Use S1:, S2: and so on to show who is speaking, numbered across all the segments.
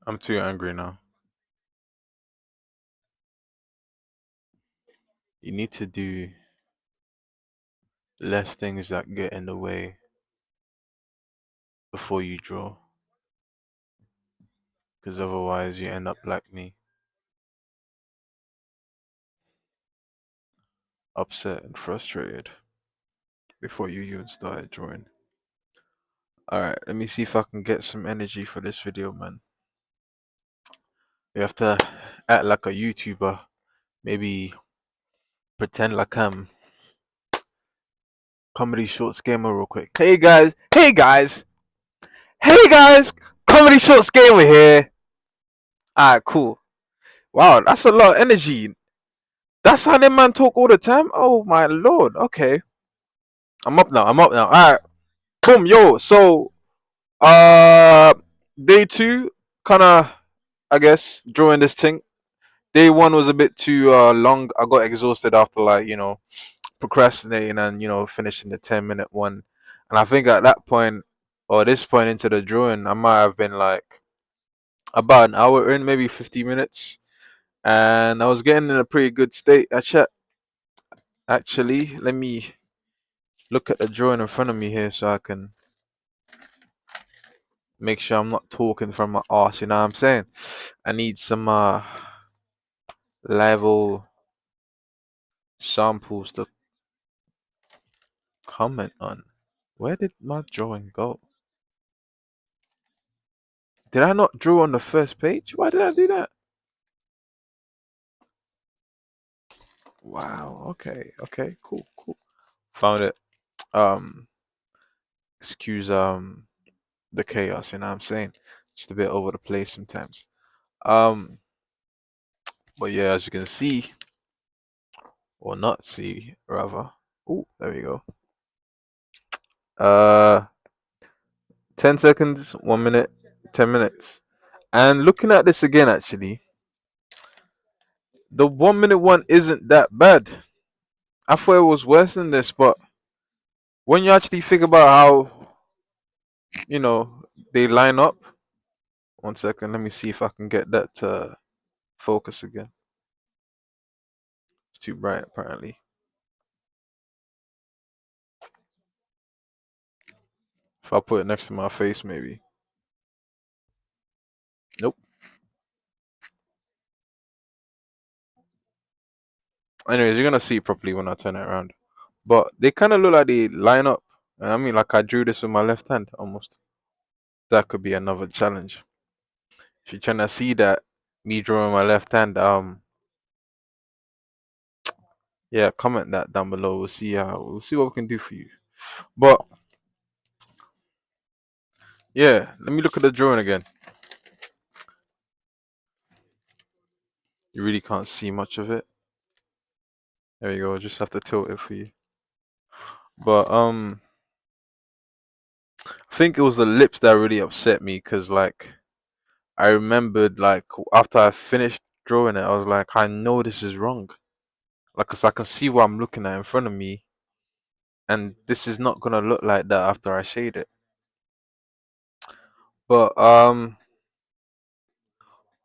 S1: I'm too angry now. You need to do less things that get in the way before you draw, because otherwise you end up like me, upset and frustrated before you even started drawing. Alright, let me see if I can get some energy for this video, man. You have to act like a YouTuber, maybe pretend like I'm comedy shorts gamer real quick. Hey guys, comedy shorts gamer here. Alright, cool. Wow, that's a lot of energy. That's how them man talk all the time? Oh my lord, okay. I'm up now. Alright, boom, yo. So, uh, day two, kinda, I guess, drawing this thing. Day one was a bit too long. I got exhausted after, like, procrastinating and, finishing the 10-minute one. And I think at that point, or this point into the drawing, I might have been like about an hour in, maybe 50 minutes. And I was getting in a pretty good state. Actually, let me look at the drawing in front of me here so I can make sure I'm not talking from my arse, you know what I'm saying? I need some level samples to comment on. Where did my drawing go? Did I not draw on the first page? Why did I do that? Wow, okay, cool. Found it. Um excuse the chaos, you know what I'm saying? Just a bit over the place sometimes. Um but yeah, as you can see, or not see rather. Oh, there we go. Uh 10 seconds, 1 minute, 10 minutes. And looking at this again, actually, the 1 minute one isn't that bad. I thought it was worse than this, but when you actually think about how, you know, they line up. 1 second, let me see if I can get that to focus again. It's too bright, apparently. If I put it next to my face, maybe. Nope. Anyways, you're gonna see it properly when I turn it around. But they kind of look like they line up. I mean, like I drew this with my left hand almost. That could be another challenge. If you're trying to see that me drawing my left hand, yeah, comment that down below. We'll see what we can do for you. But yeah, let me look at the drawing again. You really can't see much of it. There you go. Just have to tilt it for you. But I think it was the lips that really upset me because like I remembered like after I finished drawing it, I was like, I know this is wrong. Like, 'cause I can see what I'm looking at in front of me, and this is not gonna look like that after I shade it. But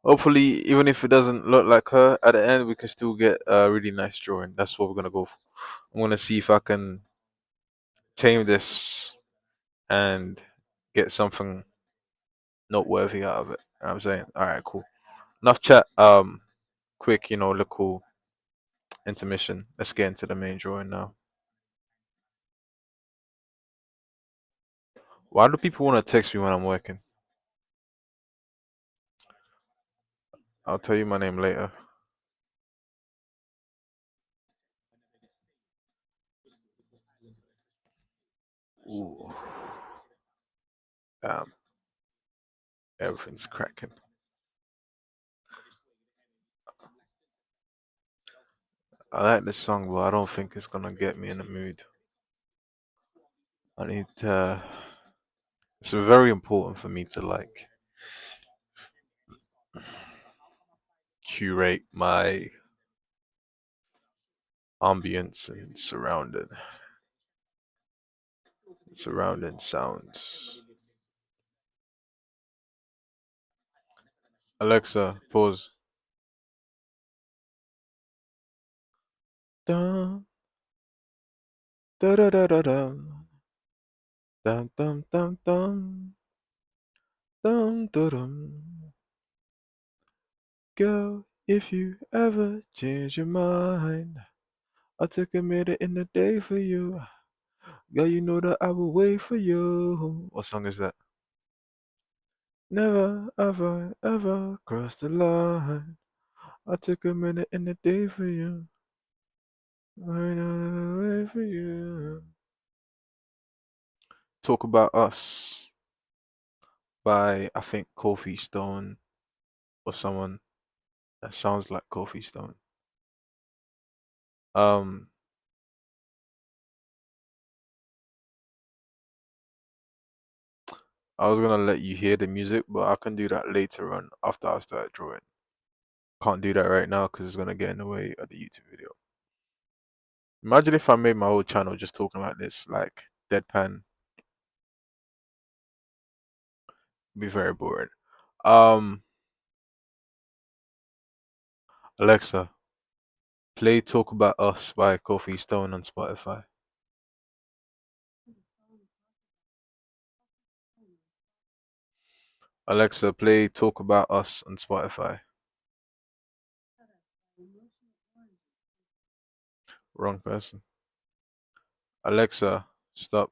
S1: hopefully, even if it doesn't look like her at the end, we can still get a really nice drawing. That's what we're gonna go for. I'm gonna see if I can tame this and get something noteworthy out of it. You know what I'm saying, all right, cool. Enough chat. Quick, local intermission. Let's get into the main drawing now. Why do people want to text me when I'm working? I'll tell you my name later. Ooh, damn, everything's cracking. I like this song, but I don't think it's gonna get me in the mood. I need to. It's very important for me to like curate my ambience and surrounding sounds. Alexa, pause. Dun, da da da da dum, dum dum dum dum, dum dum dum. Girl, if you ever change your mind, I'll take a minute in the day for you. Girl, you know that I will wait for you. What song is that? Never, ever, ever cross the line. I'll take a minute in the day for you. I know wait for you. Talk About Us by, I think, Kofi Stone or someone that sounds like Kofi Stone. Um, I was gonna let you hear the music, but I can do that later on after I start drawing. Can't do that right now because it's gonna get in the way of the YouTube video. Imagine if I made my whole channel just talking like this, like deadpan. It'd be very boring. Um, Alexa, play Talk About Us by Kofi Stone on Spotify. Alexa, play Talk About Us on Spotify. Wrong person. Alexa, stop.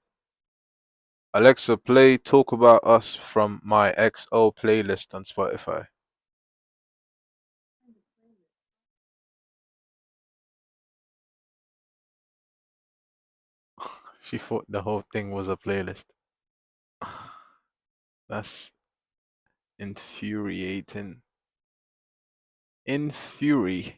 S1: Alexa, play Talk About Us from my XO playlist on Spotify. She thought the whole thing was a playlist. That's infuriating. Infuriating.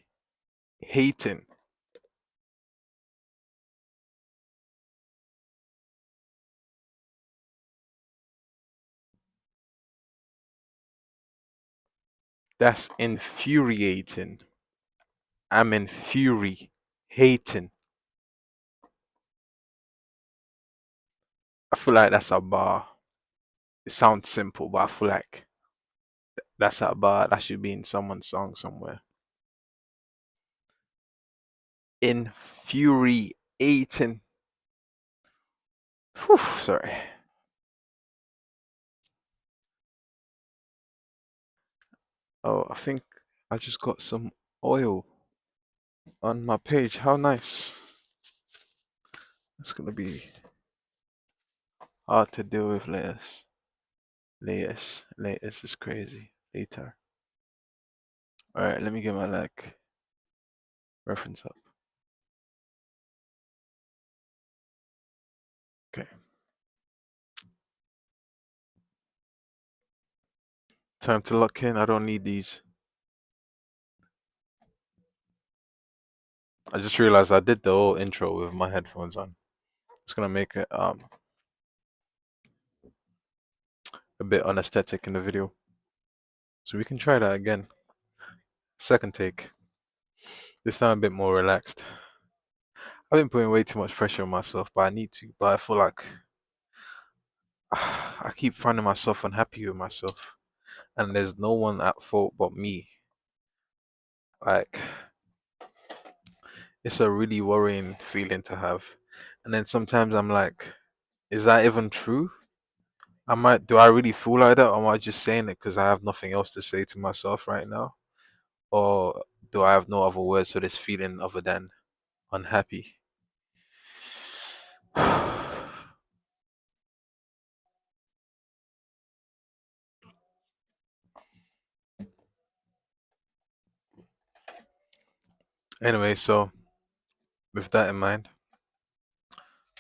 S1: That's infuriating. I'm in fury. Hating. I feel like that's a bar. It sounds simple, but I feel like that's a bar that should be in someone's song somewhere. Infuriating. Whew, sorry. Oh, I think I just got some oil on my page. How nice. It's gonna be hard to deal with later. Latest is crazy. Later. Alright, let me get my like reference up. Okay. Time to lock in. I don't need these. I just realized I did the whole intro with my headphones on. It's gonna make it a bit unesthetic in the video. So we can try that again. Second take. This time a bit more relaxed. I've been putting way too much pressure on myself, but I need to. But I feel like I keep finding myself unhappy with myself, and there's no one at fault but me. Like, it's a really worrying feeling to have. And then sometimes I'm like, is that even true? Do I really feel like that, or am I just saying it because I have nothing else to say to myself right now? Or do I have no other words for this feeling other than unhappy? Anyway, so with that in mind,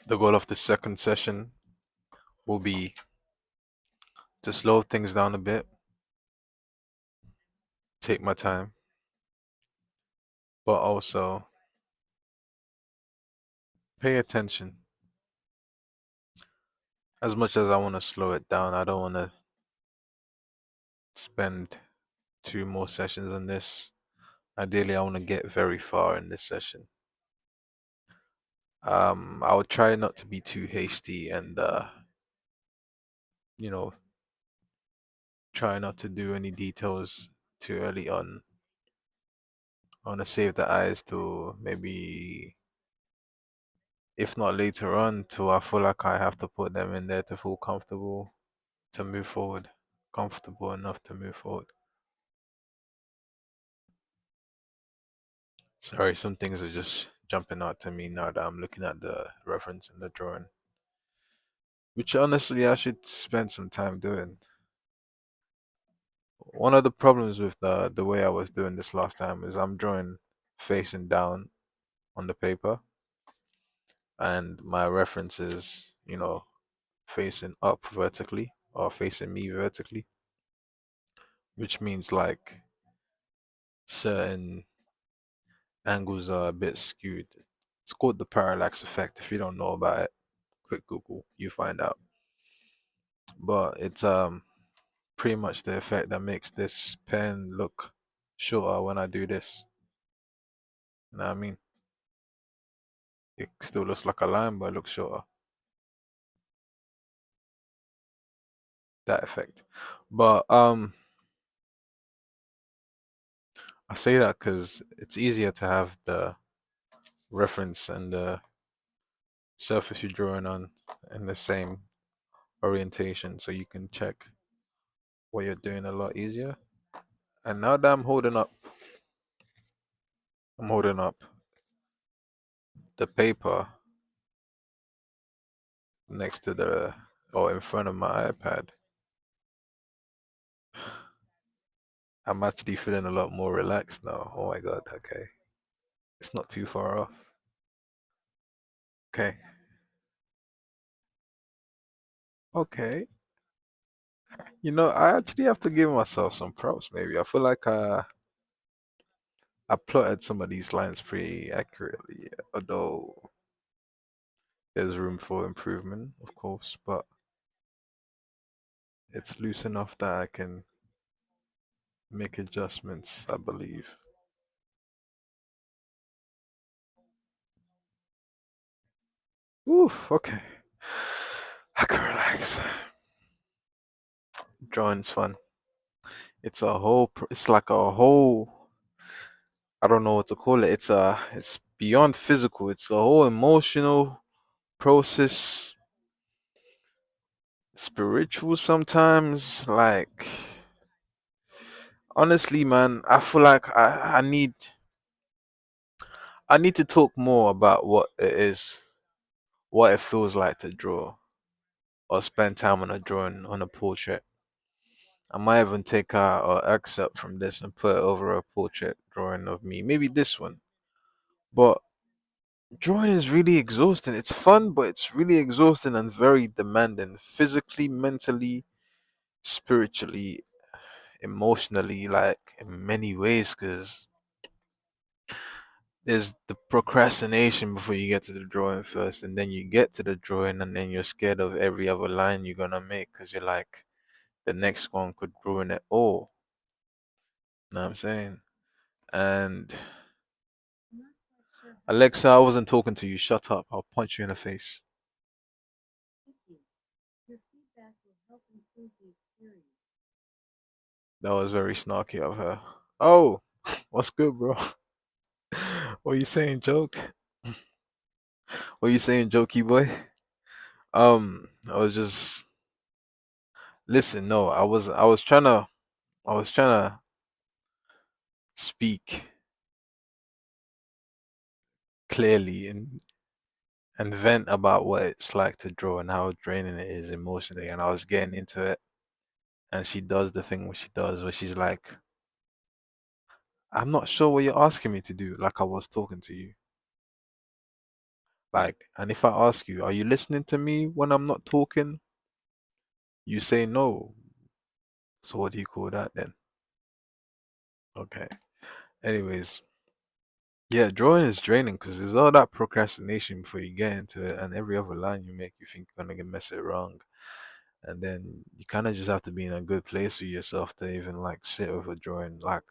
S1: the goal of the second session will be to slow things down a bit, take my time, but also pay attention. As much as I want to slow it down, I don't want to spend two more sessions on this. Ideally, I want to get very far in this session. I'll try not to be too hasty and, you know, try not to do any details too early on. I want to save the eyes to maybe, if not later on, to I feel like I have to put them in there to feel comfortable to move forward, comfortable enough to move forward. Sorry, some things are just jumping out to me now that I'm looking at the reference in the drawing, which honestly I should spend some time doing. One of the problems with the way I was doing this last time is I'm drawing facing down on the paper, and my reference is, facing up vertically or facing me vertically, which means like certain angles are a bit skewed. It's called the parallax effect. If you don't know about it, quick Google, you find out. But it's pretty much the effect that makes this pen look shorter when I do this. You know what I mean? It still looks like a line, but it looks shorter. That effect. But I say that because it's easier to have the reference and the surface you're drawing on in the same orientation, so you can check what you're doing a lot easier. And now that I'm holding up the paper next to the or in front of my iPad, I'm actually feeling a lot more relaxed now. Oh my God, okay. It's not too far off. Okay. Okay. I actually have to give myself some props, maybe. I feel like I plotted some of these lines pretty accurately, although there's room for improvement, of course, but it's loose enough that I can make adjustments, I believe. Oof, okay. I can relax. Drawing's fun. It's like a whole, I don't know what to call it. It's beyond physical. It's a whole emotional process, spiritual sometimes. Like, honestly, man, I feel like I need to talk more about what it is, what it feels like to draw or spend time on a drawing on a portrait. I might even take a excerpt from this and put it over a portrait drawing of me. Maybe this one. But drawing is really exhausting. It's fun, but it's really exhausting and very demanding physically, mentally, spiritually, emotionally, like in many ways, because there's the procrastination before you get to the drawing first, and then you get to the drawing, and then you're scared of every other line you're gonna make because you're like, the next one could ruin it all. You know what I'm saying? And Alexa, I wasn't talking to you. Shut up. I'll punch you in the face. That was very snarky of her. Oh, what's good, bro? What you saying, joke? What you saying, jokey boy? I was just listen. No, I was trying to speak clearly and vent about what it's like to draw and how draining it is emotionally. And I was getting into it, and she does the thing what she does, where she's like, "I'm not sure what you're asking me to do." Like I was talking to you. Like, and if I ask you, "Are you listening to me when I'm not talking?" You say no. So what do you call that then? Okay. Anyways, yeah, drawing is draining because there's all that procrastination before you get into it, and every other line you make, you think you're gonna mess it wrong, and then you kind of just have to be in a good place with yourself to even like sit with a drawing. Like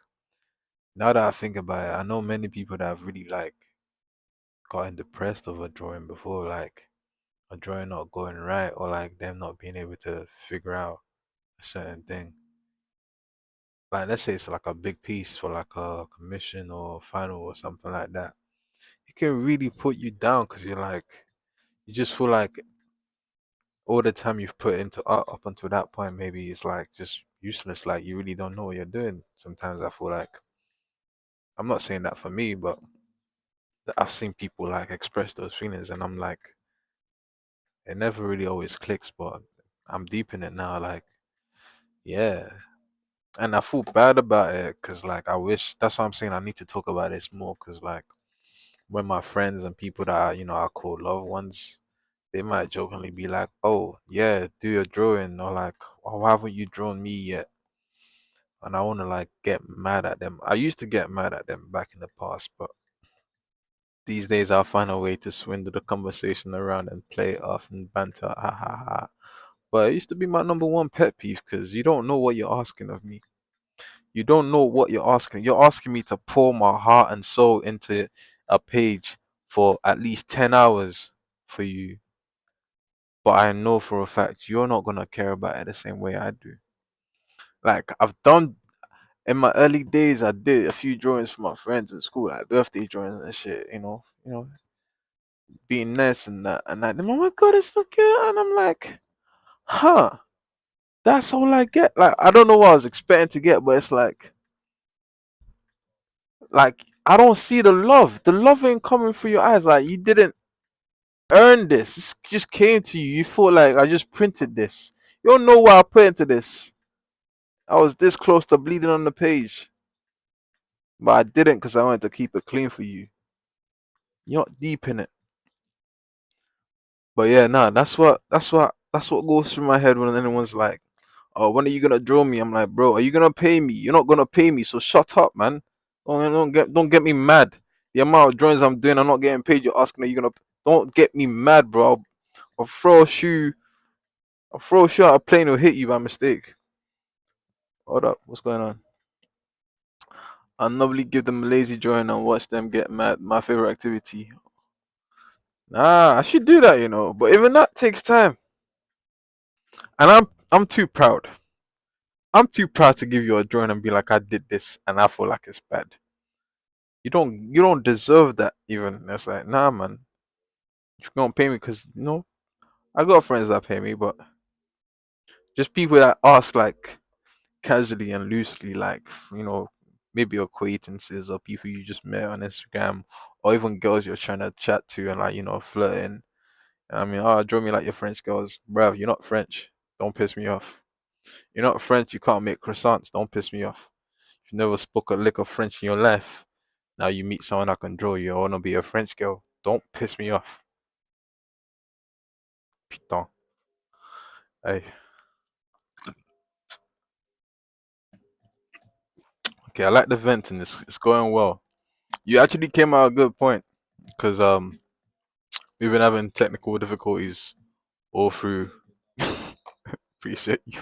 S1: now that I think about it, I know many people that have really like gotten depressed over drawing before, like a drawing not going right or like them not being able to figure out a certain thing. like let's say it's like a big piece for like a commission or final or something like that, it can really put you down because you're like you just feel like all the time you've put into art up until that point maybe it's like just useless. Like you really don't know what you're doing. Sometimes I feel like I'm not saying that for me, but I've seen people like express those feelings, and I'm like it never really always clicks, but I'm deep in it now. Like yeah. And I feel bad about it because, like, I wish that's what I'm saying. I need to talk about this more because, like, when my friends and people that I call loved ones, they might jokingly be like, "Oh, yeah, do your drawing," or like, "Oh, why haven't you drawn me yet?" And I want to like get mad at them. I used to get mad at them back in the past, but these days I'll find a way to swindle the conversation around and play it off and banter, ha ha ha. But it used to be my number one pet peeve because you don't know what you're asking of me. You don't know what you're asking. You're asking me to pour my heart and soul into a page for at least 10 hours for you. But I know for a fact you're not going to care about it the same way I do. Like, I've done in my early days, I did a few drawings for my friends in school, like birthday drawings and shit, being nice and that. And like, oh my God, it's so cute. And I'm like, huh, that's all I get. Like, I don't know what I was expecting to get, but it's like I don't see the love. The love ain't coming through your eyes. Like you didn't earn this. This just came to you. You thought like I just printed this. You don't know what I put into this. I was this close to bleeding on the page, but I didn't because I wanted to keep it clean for you. You're not deep in it. But yeah, nah, that's what goes through my head when anyone's like, "Oh, when are you gonna draw me?" I'm like, "Bro, are you gonna pay me? You're not gonna pay me, so shut up, man. Don't get me mad. The amount of drawings I'm doing, I'm not getting paid. You're asking, are you gonna? Don't get me mad, bro. I'll throw a shoe. I'll throw a shoe out a plane or hit you by mistake. Hold up, what's going on? I'll normally give them a lazy drawing and watch them get mad. My favorite activity. Nah, I should do that, But even that takes time, and I'm too proud. I'm too proud to give you a drawing and be like, I did this, and I feel like it's bad. You don't deserve that even. It's like, nah, man, you're gonna pay me because I got friends that pay me, but just people that ask like casually and loosely, like maybe acquaintances or people you just met on Instagram, or even girls you're trying to chat to and like flirting. I mean, oh, draw me like your French girls, bruv. You're not French. Don't piss me off. You're not French. You can't make croissants. Don't piss me off. You've never spoke a lick of French in your life. Now you meet someone that can draw you. I want to be a French girl. Don't piss me off. Putain. Hey. Okay, I like the venting. It's going well. You actually came out a good point because we've been having technical difficulties all through. Appreciate you.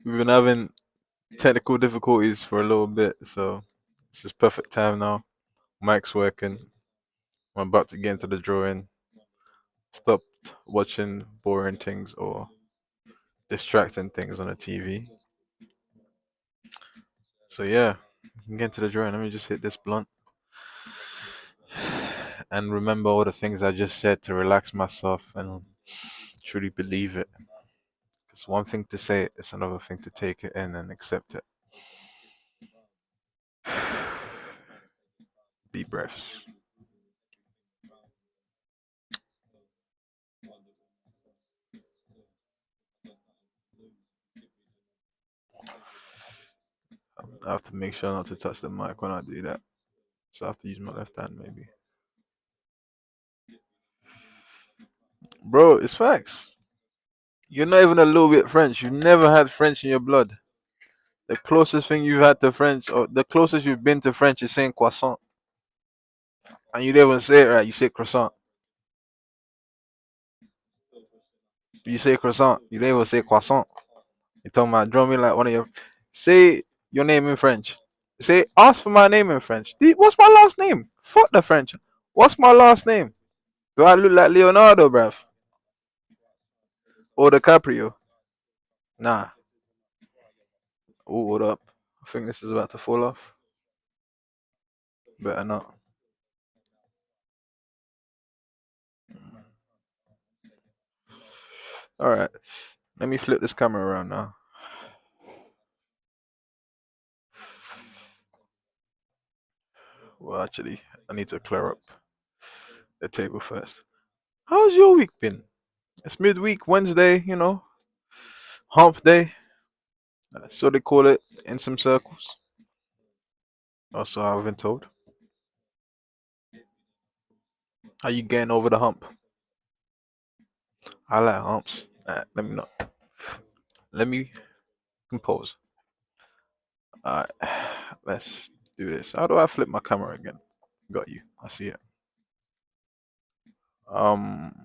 S1: We've been having technical difficulties for a little bit, so this is perfect time now. Mic's working. I'm about to get into the drawing. Stopped watching boring things or distracting things on the TV. So yeah, we can get into the drawing. Let me just hit this blunt and remember all the things I just said to relax myself and truly believe it. It's one thing to say it, it's another thing to take it in and accept it. Deep breaths. I have to make sure not to touch the mic when I do that. So I have to use my left hand maybe. Bro, it's facts. You're not even a little bit French. You've never had French in your blood. The closest thing you've had to French, or the closest you've been to French, is saying croissant. And you didn't even say it right. You say croissant. You say croissant. You didn't even say croissant. You talking about draw me like one of your. Say your name in French. Say ask for my name in French. What's my last name? Fuck the French. What's my last name? Do I look like Leonardo, bruv? Or DiCaprio? Nah. Oh, what up? I think this is about to fall off. Better not. All right. Let me flip this camera around now. Well, actually, I need to clear up the table first. How's your week been? It's midweek, Wednesday, hump day. So they call it in some circles. Also, I've been told. How you getting over the hump? I like humps. Let me know. Let me compose. Alright, let's do this. How do I flip my camera again? Got you. I see it. Um,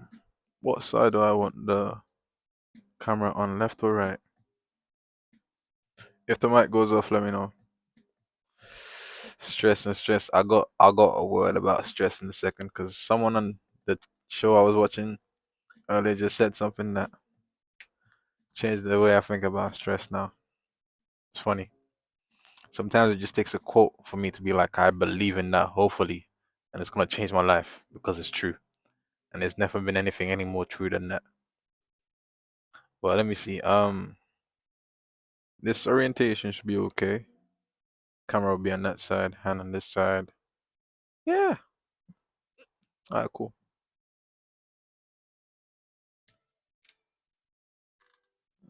S1: what side do I want the camera on, left or right? If the mic goes off, let me know. Stress and stress. I got a word about stress in a second because someone on the show I was watching earlier just said something that changed the way I think about stress now. It's funny. Sometimes it just takes a quote for me to be like, I believe in that, hopefully, and it's gonna change my life because it's true. And there's never been anything any more true than that. But let me see. This orientation should be okay. Camera will be on that side, hand on this side. Yeah. Alright, cool.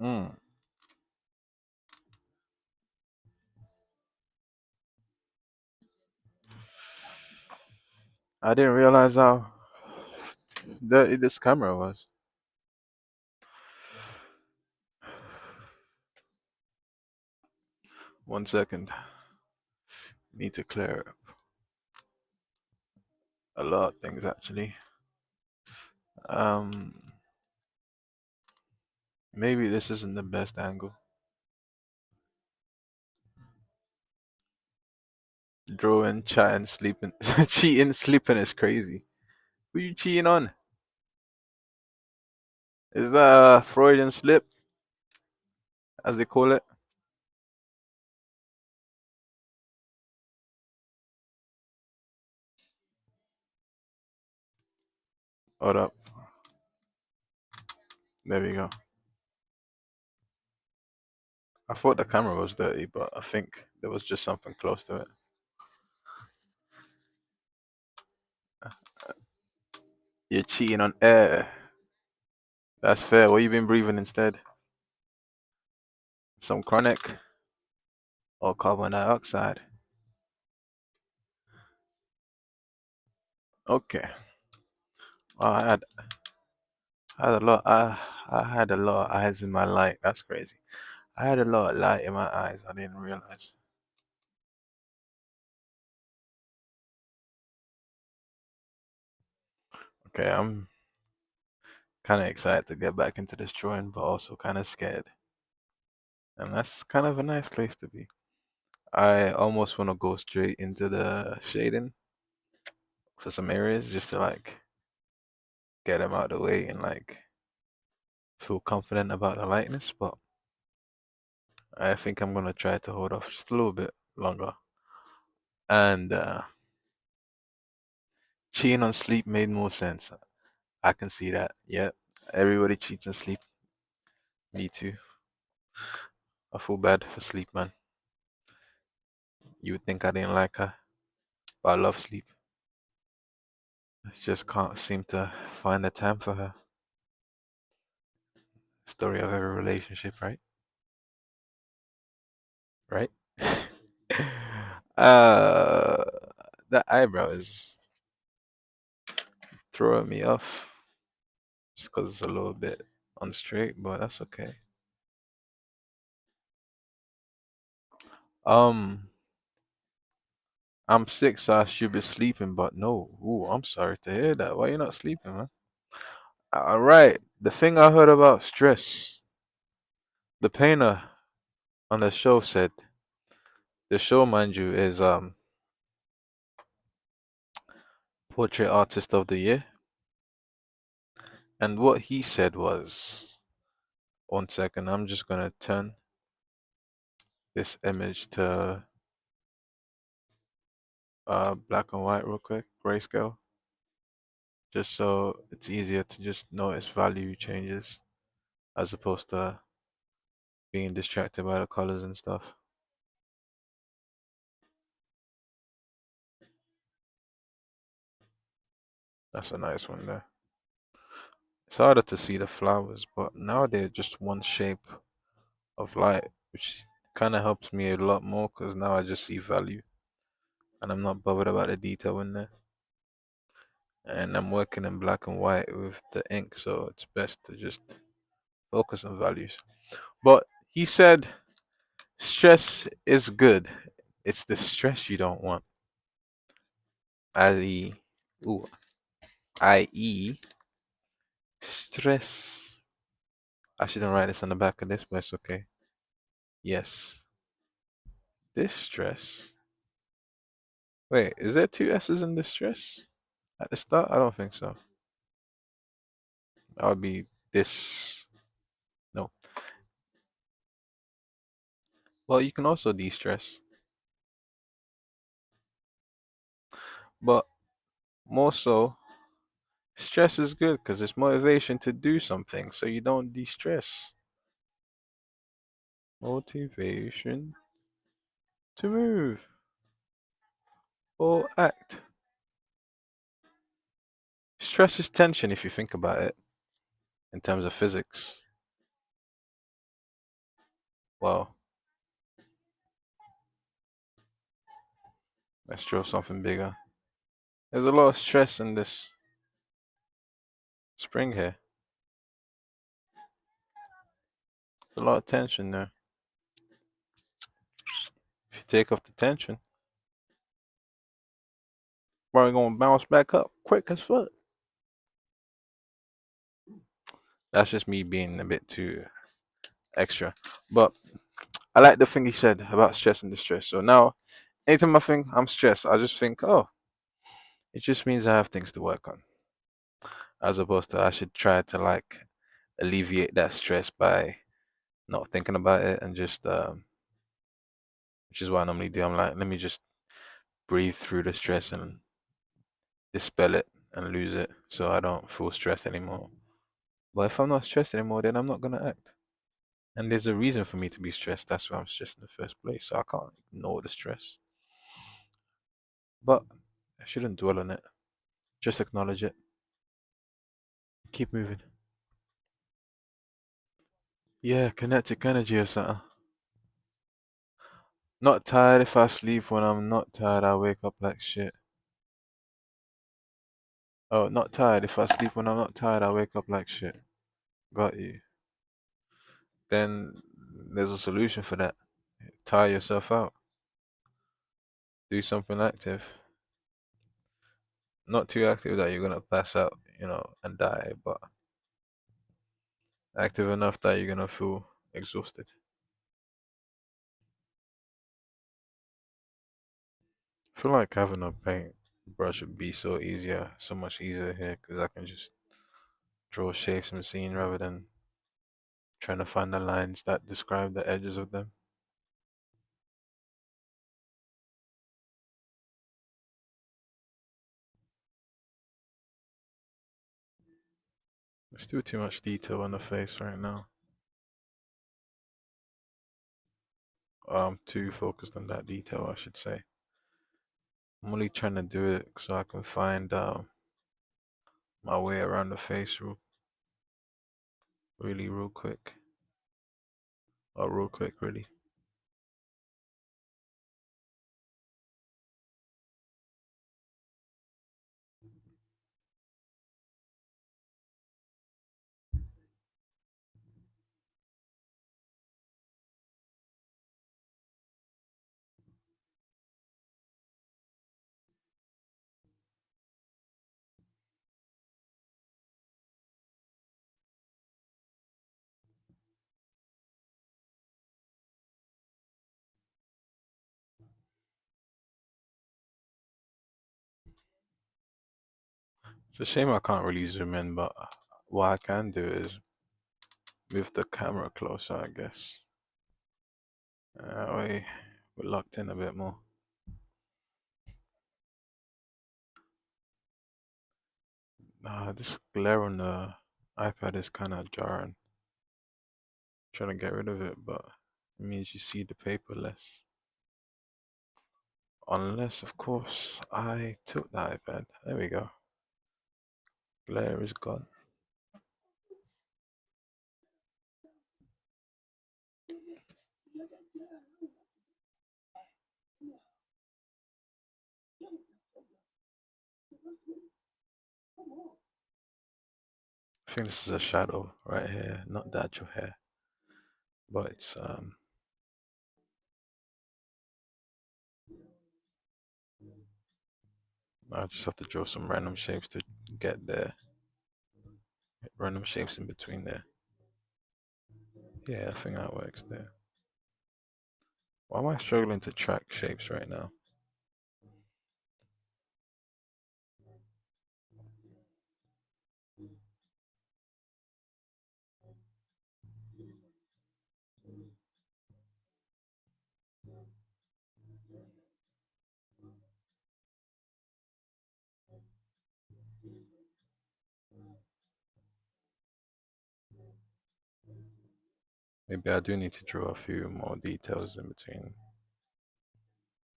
S1: Mm. I didn't realize how dirty this camera was. One second. Need to clear up a lot of things actually. Um, maybe this isn't the best angle. Drawing, chatting, sleeping, cheating, sleeping is crazy. Who you cheating on? Is that a Freudian slip, as they call it? Hold up. There we go. I thought the camera was dirty, but I think there was just something close to it. You're cheating on air. That's fair. What you been breathing instead? Some chronic or carbon dioxide? Okay. Well, I had a lot. I had a lot of eyes in my light. That's crazy. I had a lot of light in my eyes. I didn't realize. Okay, I'm kind of excited to get back into this drawing, but also kind of scared. And that's kind of a nice place to be. I almost want to go straight into the shading for some areas just to like get them out of the way and like feel confident about the lightness, but I think I'm gonna try to hold off just a little bit longer. And cheating on sleep made more sense. I can see that. Yeah, everybody cheats on sleep. Me too. I feel bad for sleep, man. You would think I didn't like her, but I love sleep. I just can't seem to find the time for her. Story of every relationship, right? Right? uh, the eyebrow is throwing me off just because it's a little bit unstraight, but that's okay. Um, I'm sick, so I should be sleeping, but no. Ooh, I'm sorry to hear that. Why you not sleeping, man? All right. The thing I heard about stress, the painter on the show said, the show, mind you, is portrait artist of the year, and what he said was, one second, I'm just gonna turn this image to black and white real quick, grayscale, just so it's easier to just notice value changes as opposed to being distracted by the colors and stuff. That's a nice one there. It's harder to see the flowers, but now they're just one shape of light, which kind of helps me a lot more because now I just see value and I'm not bothered about the detail in there. And I'm working in black and white with the ink, so it's best to just focus on values. But he said stress is good. It's the stress you don't want. I.e., ooh, i.e., stress. I shouldn't write this on the back of this, but it's okay. Yes, this stress. Wait, is there two S's in distress at the start? I don't think so. That would be this. No. Well, you can also de-stress, but more so, stress is good because it's motivation to do something, so you don't de-stress. Motivation to move or act. Stress is tension if you think about it in terms of physics. Well, let's draw something bigger. There's a lot of stress in this spring here. There's a lot of tension there. If you take off the tension, probably gonna bounce back up quick as fuck. That's just me being a bit too extra. But I like the thing he said about stress and distress. So now, anytime I think I'm stressed, I just think, oh, it just means I have things to work on. As opposed to I should try to like alleviate that stress by not thinking about it and just, which is what I normally do. I'm like, let me just breathe through the stress and dispel it and lose it so I don't feel stressed anymore. But if I'm not stressed anymore, then I'm not gonna act. And there's a reason for me to be stressed. That's why I'm stressed in the first place. So I can't ignore the stress. But I shouldn't dwell on it. Just acknowledge it. Keep moving. Yeah, kinetic energy or something. Not tired if I sleep. When I'm not tired, I wake up like shit. Oh, not tired. If I sleep when I'm not tired, I wake up like shit. Got you. Then there's a solution for that. Tire yourself out. Do something active. Not too active that you're gonna pass out, and die, but active enough that you're gonna feel exhausted. I feel like having a paint brush would be so much easier here, because I can just draw shapes I'm seeing rather than trying to find the lines that describe the edges of them. There's still too much detail on the face right now. I'm too focused on that detail, I should say. I'm only trying to do it so I can find my way around the face really real quick. Or real quick, really. It's a shame I can't really zoom in, but what I can do is move the camera closer, I guess. we're locked in a bit more. This glare on the iPad is kind of jarring. Trying to get rid of it, but it means you see the paper less. Unless, of course, I took the iPad. There we go. Glare is gone. I think this is a shadow right here, not the actual hair, but it's I just have to draw some random shapes to get there. Random shapes in between there. Yeah, I think that works there. Why am I struggling to track shapes right now? Maybe I do need to draw a few more details in between.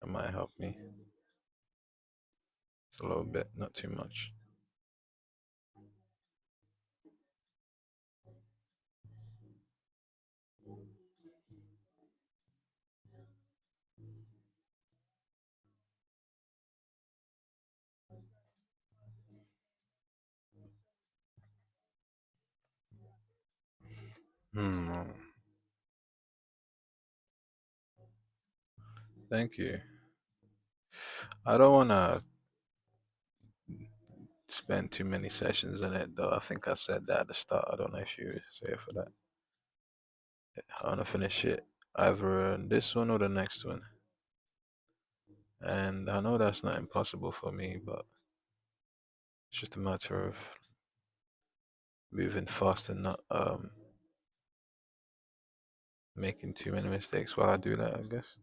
S1: That might help me. It's a little bit, not too much. Hmm. Thank you. I don't want to spend too many sessions in it, though. I think I said that at the start. I don't know if you were here for that. I want to finish it either this one or the next one. And I know that's not impossible for me, but it's just a matter of moving fast and not making too many mistakes while I do that, I guess.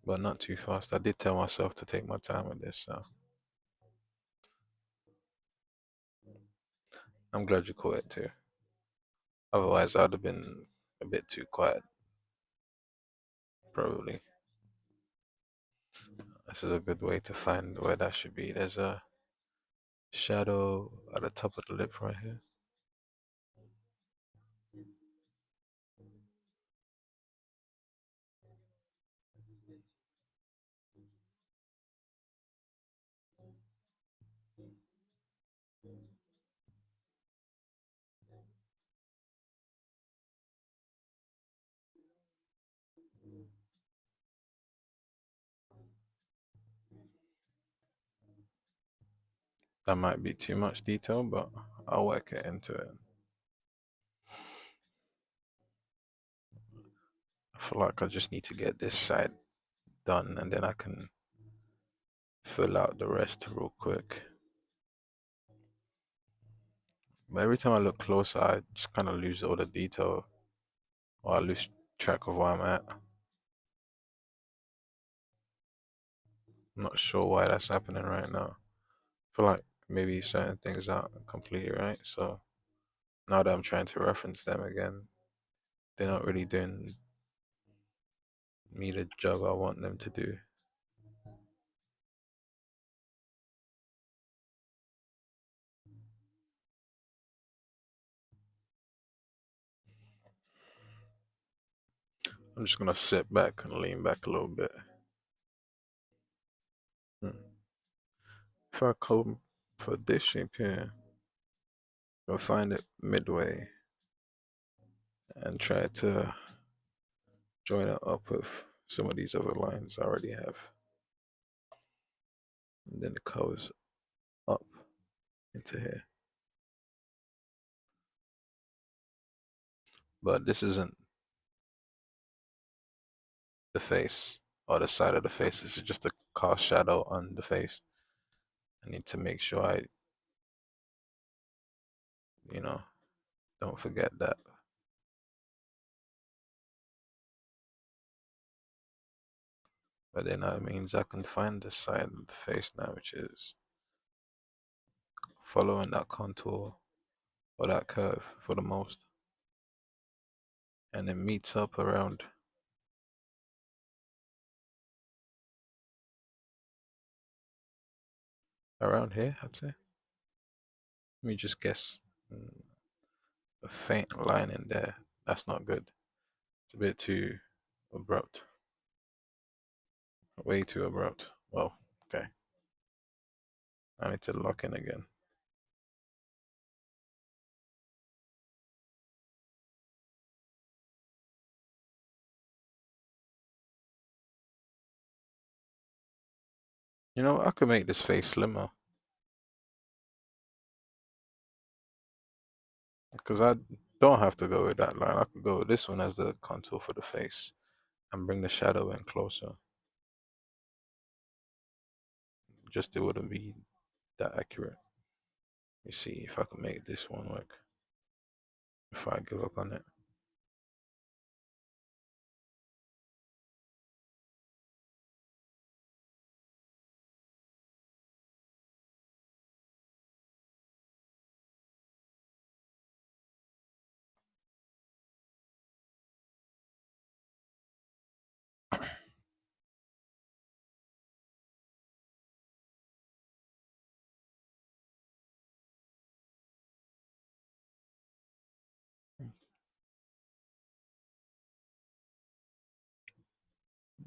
S1: But not too fast. I did tell myself to take my time with this, so I'm glad you caught it too. Otherwise, I'd have been a bit too quiet, probably. This is a good way to find where that should be. There's a shadow at the top of the lip right here. That might be too much detail, but I'll work it into it. I feel like I just need to get this side done and then I can fill out the rest real quick. But every time I look closer, I just kind of lose all the detail or I lose track of where I'm at. I'm not sure why that's happening right now. I feel like maybe certain things aren't completely right. So now that I'm trying to reference them again, they're not really doing me the job I want them to do. I'm just gonna sit back and lean back a little bit. Hmm. If I come for this shape here, I'll find it midway and try to join it up with some of these other lines I already have. And then it goes up into here. But this isn't the face or the side of the face. This is just a cast shadow on the face. I need to make sure I, you know, Don't forget that. But then that means I can find the side of the face now, which is following that contour or that curve for the most. And it meets up around here, I'd say. Let me just guess. A faint line in there. That's not good. It's a bit too abrupt. Way too abrupt. Well, okay. I need to lock in again. You know, I could make this face slimmer because I don't have to go with that line. I could go with this one as the contour for the face and bring the shadow in closer. Just it wouldn't be that accurate. You see if I can make this one work before I give up on it.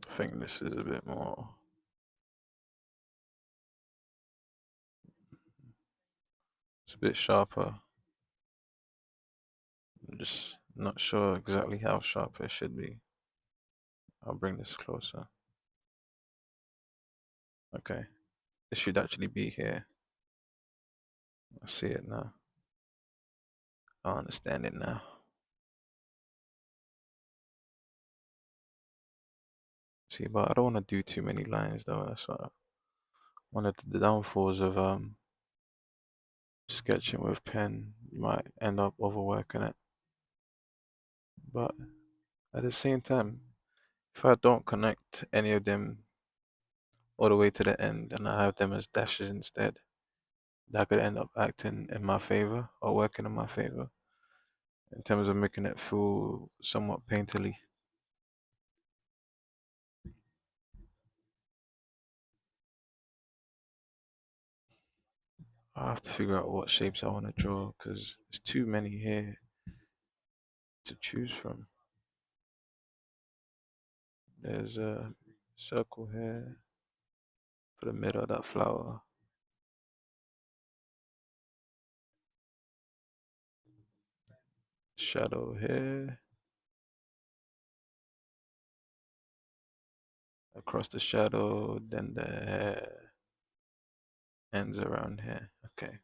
S1: I think this is a bit more. It's a bit sharper. I'm just not sure exactly how sharp it should be. I'll bring this closer. Okay, it should actually be here. I see it now. I understand it now. See, but I don't want to do too many lines though. That's what one of the downfalls of sketching with pen. You might end up overworking it. But at the same time, if I don't connect any of them all the way to the end and I have them as dashes instead, that could end up acting in my favor or working in my favor in terms of making it feel somewhat painterly. I have to figure out what shapes I want to draw because there's too many here to choose from. There's a circle here for the middle of that flower, shadow here, across the shadow, then the hair ends around here. Okay,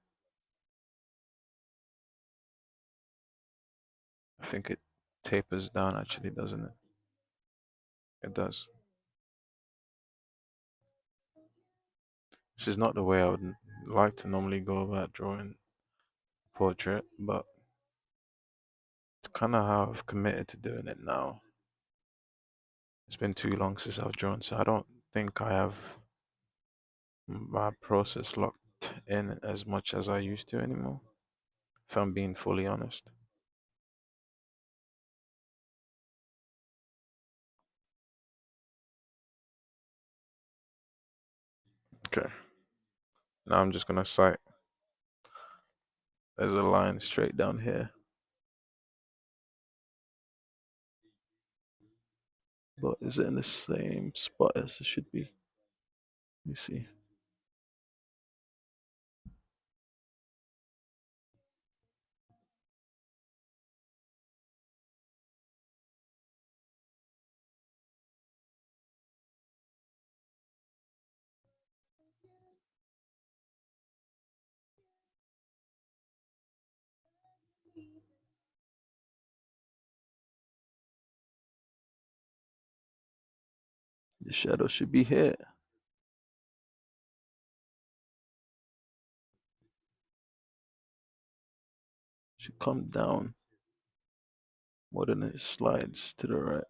S1: I think it tapers down actually, doesn't it? It does. This is not the way I would like to normally go about drawing portrait, but it's kind of how I've committed to doing it now. It's been too long since I've drawn, so I don't think I have my process locked in as much as I used to anymore, if I'm being fully honest. Okay, now I'm just gonna cite. There's a line straight down here, but is it in the same spot as it should be? Let me see. The shadow should be here. Should come down. more than it slides to the right.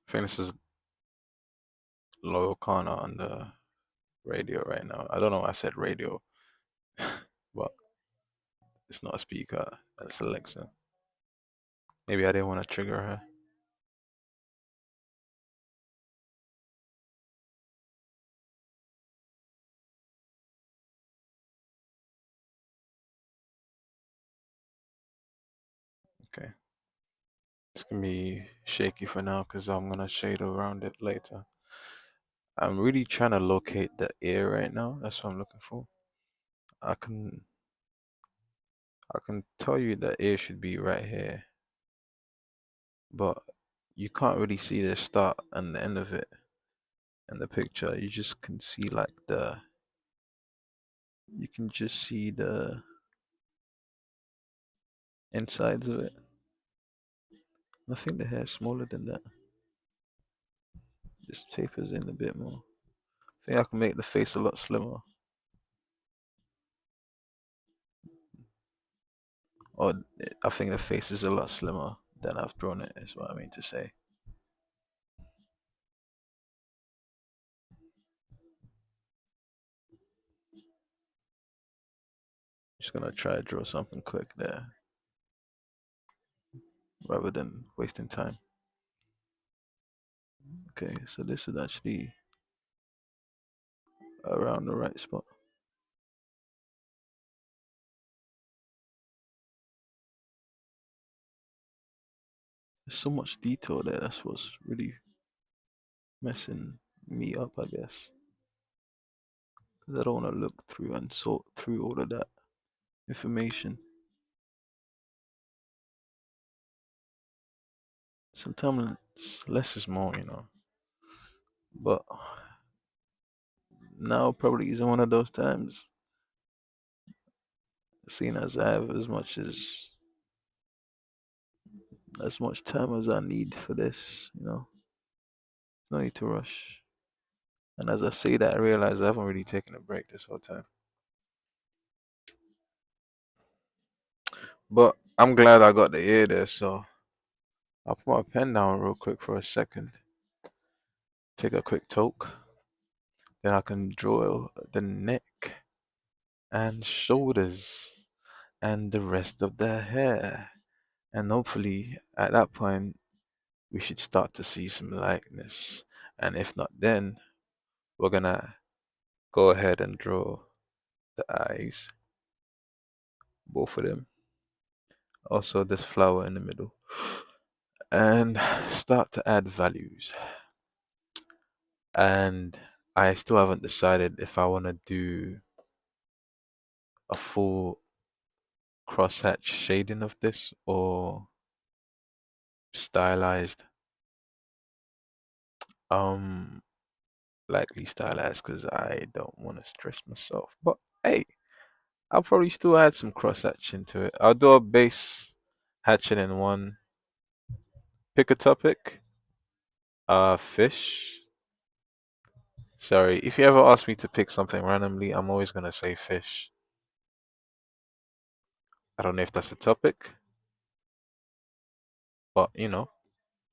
S1: I think this is Loyal Kana on the radio right now. I don't know why I said radio, but it's not a speaker. That's Alexa. Maybe I didn't want to trigger her. Okay. It's gonna be shaky for now because I'm gonna shade around it later. I'm really trying to locate the ear right now. That's what I'm looking for. I can I can tell you the ear should be right here, but you can't really see the start and the end of it in the picture. You just can see like you can just see the insides of it. I think the hair is smaller than that. This tapers in a bit more. I think I can make the face a lot slimmer. Or I think the face is a lot slimmer than I've drawn it, is what I mean to say. Just gonna try to draw something quick there rather than wasting time. Okay, so this is actually around the right spot. There's so much detail there. That's what's really messing me up, I guess. Because I don't want to look through and sort through all of that information. Sometimes less is more, you know. But now probably isn't one of those times, seeing as I have as much time as I need for this, you know. No need to rush. And as I say that, I realize I haven't really taken a break this whole time. But I'm glad I got the ear there, so I'll put my pen down real quick for a second, take a quick toke, then I can draw the neck and shoulders and the rest of the hair. And hopefully, at that point, we should start to see some likeness. And if not, then we're gonna go ahead and draw the eyes, both of them. Also, this flower in the middle. And start to add values. And I still haven't decided if I want to do a full crosshatch shading of this or stylized. Um, Likely stylized because I don't want to stress myself. But hey, I'll probably still add some cross hatching to it. I'll do a base hatching in one. Pick a topic. Fish. Sorry, if you ever ask me to pick something randomly, I'm always gonna say fish. I don't know if that's a topic, but you know,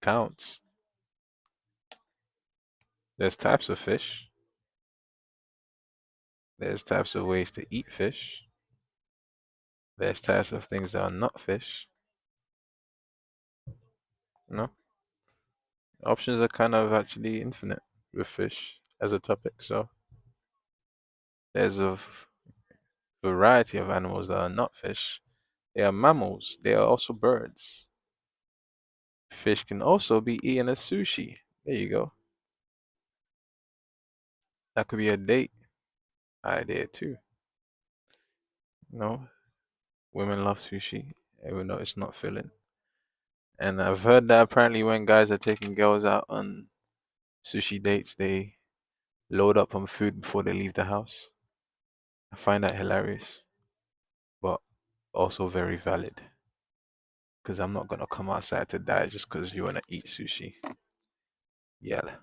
S1: counts. There's types of fish. There's types of ways to eat fish. There's types of things that are not fish. You know, options are kind of actually infinite with fish as a topic. So there's a variety of animals that are not fish. They are mammals. They are also birds. Fish can also be eaten as sushi. There you go. That could be a date idea too. You know, women love sushi, even though it's not filling. And I've heard that apparently when guys are taking girls out on Sushi dates, they load up on food before they leave the house. I find that hilarious, but also very valid. Because I'm not gonna come outside to die just because you wanna eat sushi. Yeah.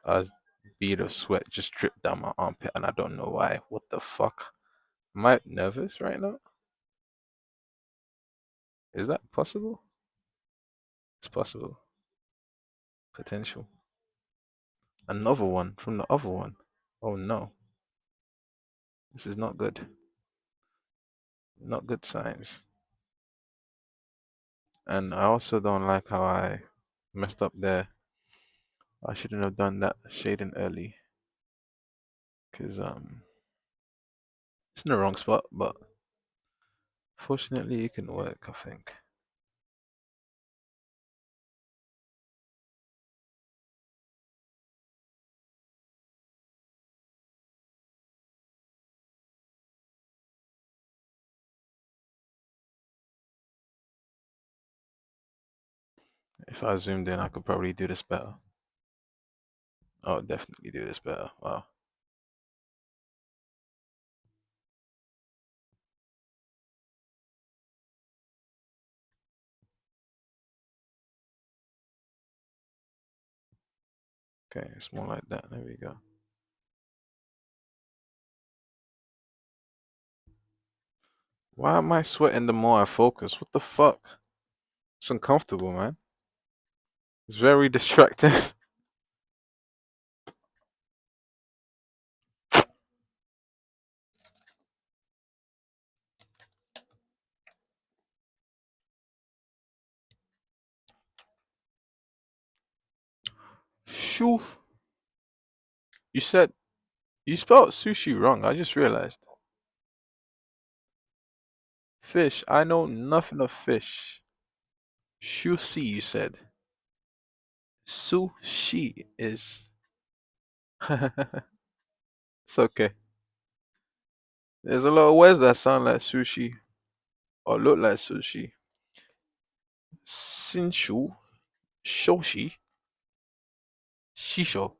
S1: A bead of sweat just dripped down my armpit and I don't know why. What the fuck? Am I nervous right now? Is that possible? It's possible. Potential. Another one from the other one. Oh no. This is not good. Not good signs. And I also don't like how I messed up there. I shouldn't have done that shading early. Because it's in the wrong spot, but fortunately it can work, I think. If I zoomed in I could probably do this better. Oh, definitely do this better. Wow. Okay, it's more like that. There we go. Why am I sweating the more I focus? What the fuck? It's uncomfortable, man. It's very distracting. Shoo. You said you spelled sushi wrong. I just realized. Fish. I know nothing of fish. Sushi, you said. Sushi is. It's okay. There's a lot of words that sound like sushi or look like sushi. Sinshu, shoshi, shisho,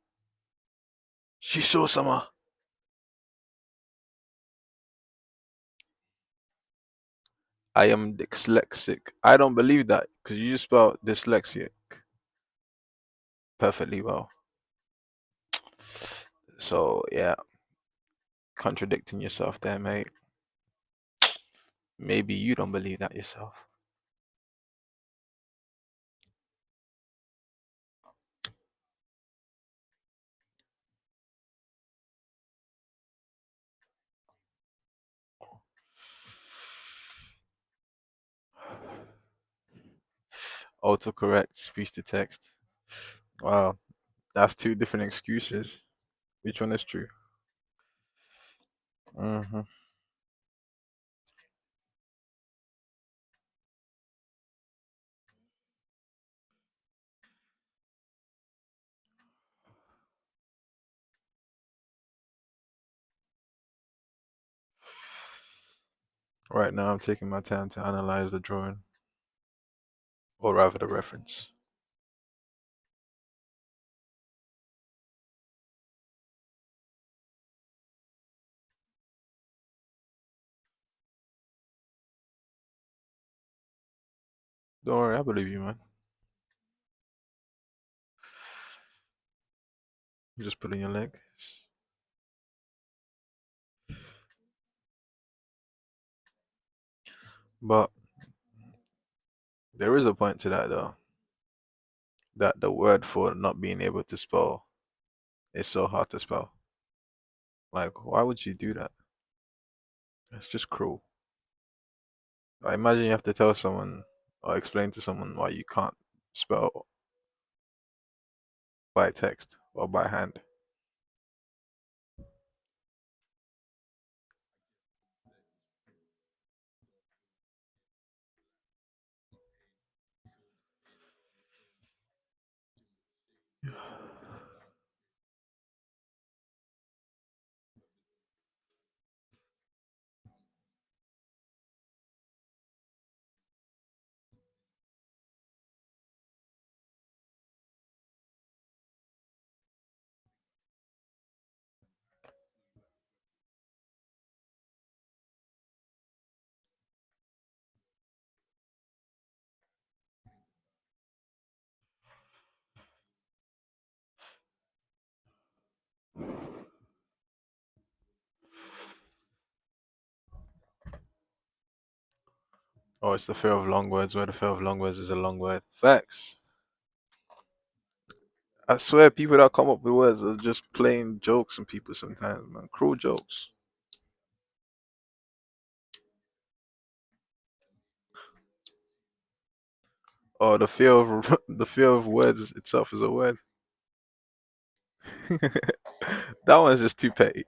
S1: shisho-sama. I am dyslexic. I don't believe that because you just spelled dyslexic perfectly well. So yeah, contradicting yourself there, mate. Maybe you don't believe that yourself. Autocorrect, speech to text. Wow, that's two different excuses. Which one is true? hmm Right now, I'm taking my time to analyze the drawing, or rather the reference. Don't worry, I believe you, man. You just put in your leg. But there is a point to that, though, that the word for not being able to spell is so hard to spell. Like, why would you do that? It's just cruel. I imagine you have to tell someone or explain to someone why you can't spell by text or by hand. Oh, it's the fear of long words, where the fear of long words is a long word. Facts. I swear, people that come up with words are just playing jokes on people sometimes, man. Cruel jokes. Or the fear of the fear of words itself is a word. That one's just too petty.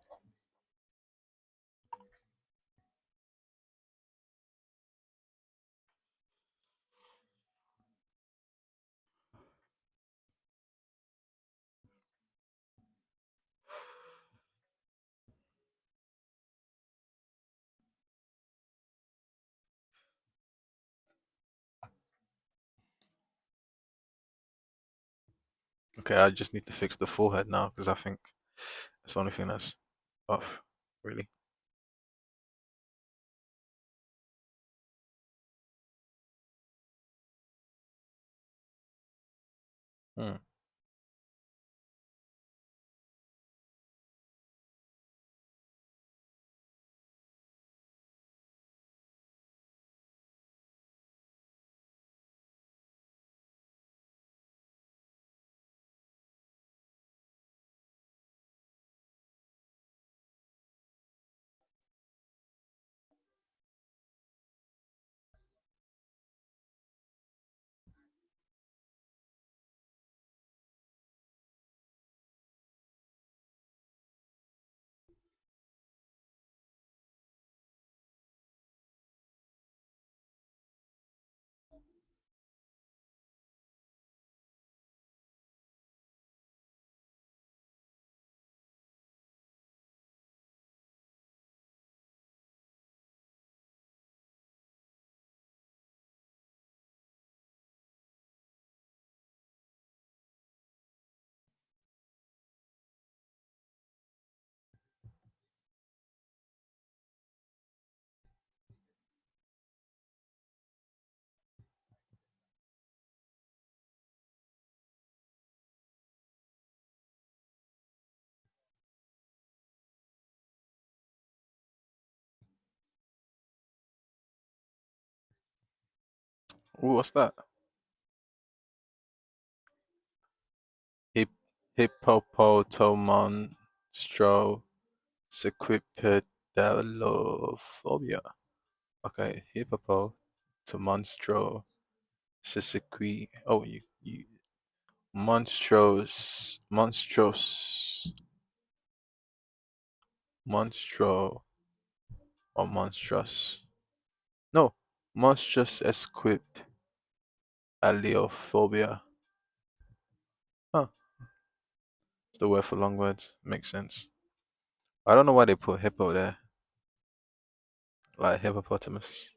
S1: Okay, I just need to fix the forehead now because I think it's the only thing that's off, really. Hmm. Ooh, what's that? Hip hippopotamonstro sequipedalophobia. Okay, hippopotamonstro sequi. Oh, you monstrous monstro or monstrous. No, monstrous esquipped aliophobia. Huh, it's the word for long words. Makes sense. I don't know why they put hippo there, like hippopotamus.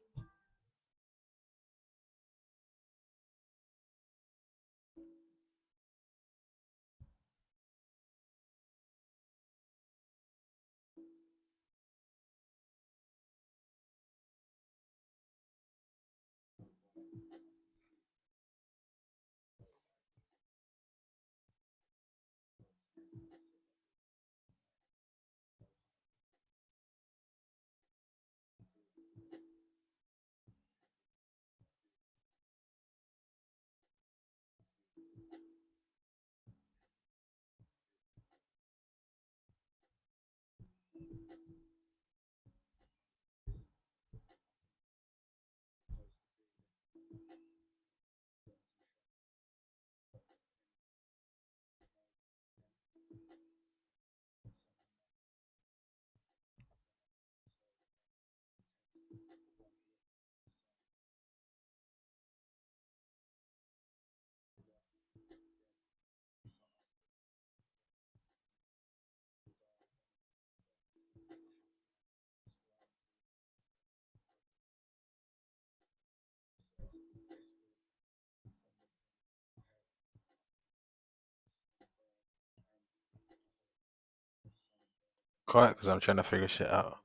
S1: Quiet, because I'm trying to figure shit out.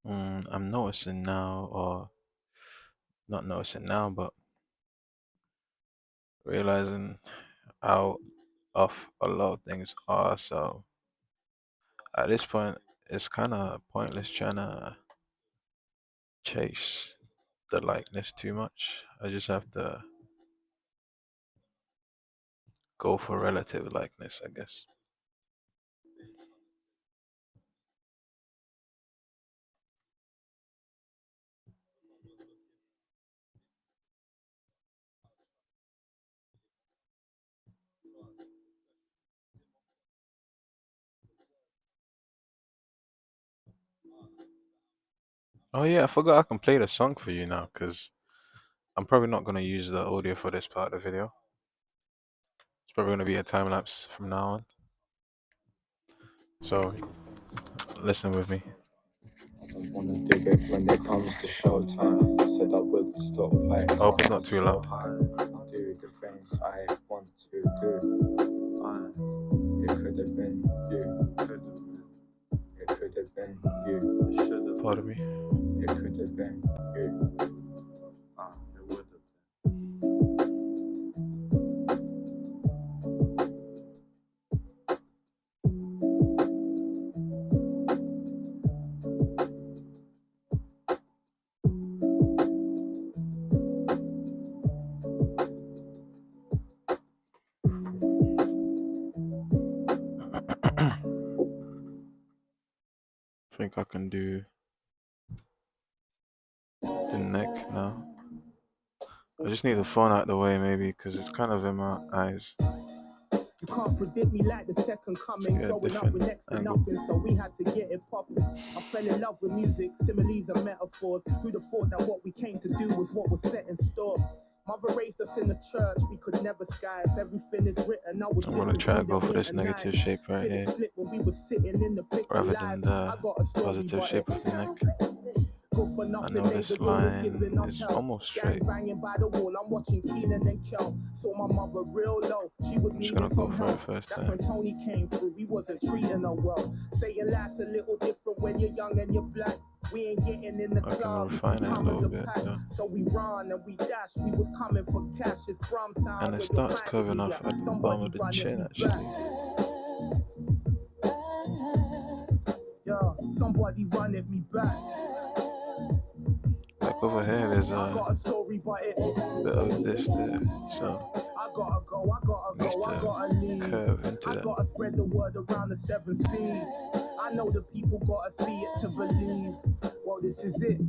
S1: I'm noticing now, or not noticing now, but realizing how off a lot of things are. So at this point, it's kind of pointless trying to chase the likeness too much. I just have to go for relative likeness, I guess. Oh yeah, I forgot I can play the song for you now because I'm probably not gonna use the audio for this part of the video. It's probably gonna be a time lapse from now on. So listen with me.
S2: I wanna do it when it comes to showtime. Said I would stop playing.
S1: I hope it's not too loud.
S2: Do the things I want to do. It could have been you. It could have been you.
S1: Pardon me.
S2: It could have been you. It would have.
S1: I think I can do the neck now. I just need the phone out the way maybe because it's kind of in my eyes.
S2: You can't predict me like the second coming. Growing up with next to nothing, so we had to get it popping. I fell in love with music, similes and metaphors. Who'd have thought that what we came to do was what was set in store? Mother raised us in the church, we could never skive. Everything is written.
S1: I'm gonna try to go for this negative shape right here rather than the positive shape of the neck. I know this line is almost straight. I'm just gonna go for it first time.
S2: Tony came through, we wasn't treating her well. Saying life's a little different when you're young and you're black. We ain't getting in the
S1: I can
S2: club,
S1: refine it a little bit, yeah.
S2: so we run and we dash. We was coming for cash. It's prom time.
S1: And it starts curving off at the bottom of the chin actually.
S2: Yeah, somebody run at me back.
S1: Like over here, there's a bit of this there, so needs to curve into that.
S2: Gotta spread the word around the 7 seas. I know the people gotta see it to believe. Well, this is it.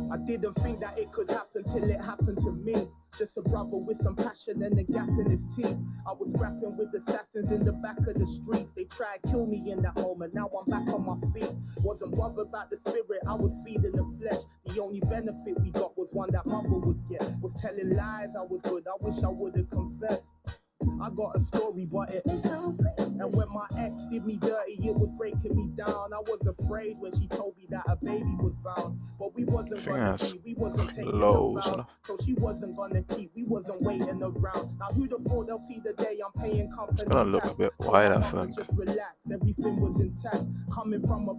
S2: I didn't think that it could happen till it happened to me. Just a brother with some passion and a gap in his teeth. I was rapping with assassins in the back of the streets. They tried to kill me in that moment. Now I'm back on my feet. Wasn't bothered about the spirit, I was feeding the flesh. The only benefit we got was one that mother would get. Was telling lies I was good, I wish I would have confessed. I got a story, but it is. And when my ex did me dirty, it was breaking me down. I was afraid when she told me that a baby was bound. But we wasn't gonna be, we wasn't taking no vows. So she wasn't gonna keep, we wasn't waiting around. Now who'd have thought they'll see the day I'm paying company?
S1: It's gonna look a bit wide, I think.
S2: Just relax, everything was intact. Coming from a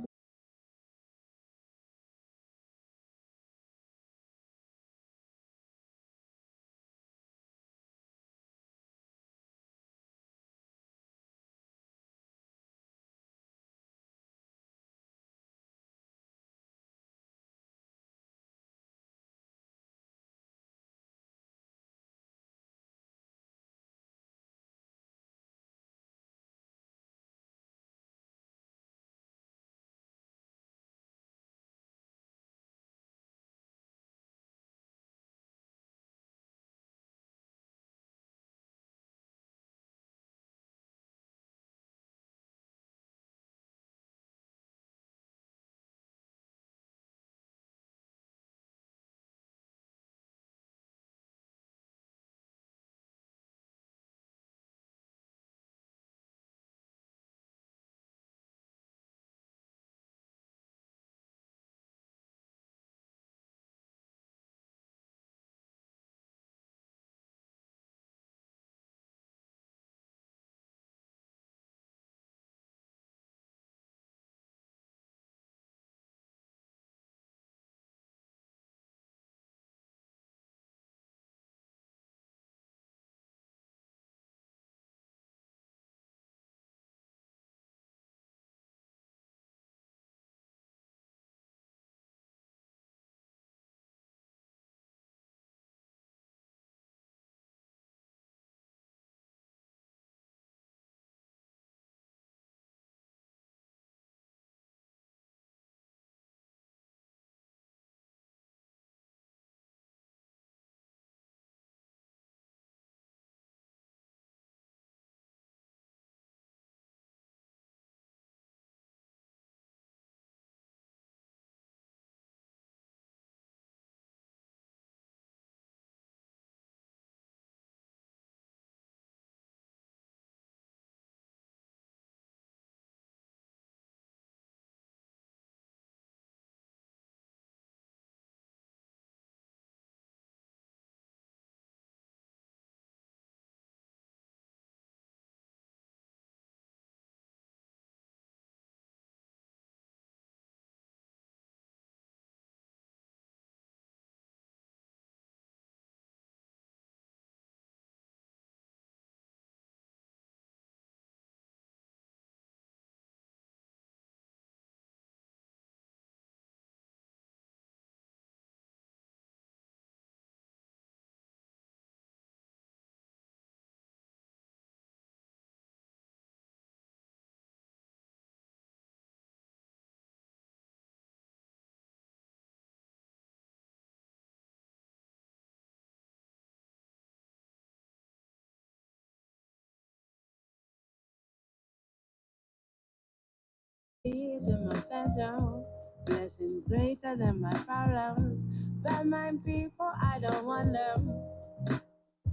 S2: in my bedroom. Blessings greater than my problems. Bad mind people, I don't want them.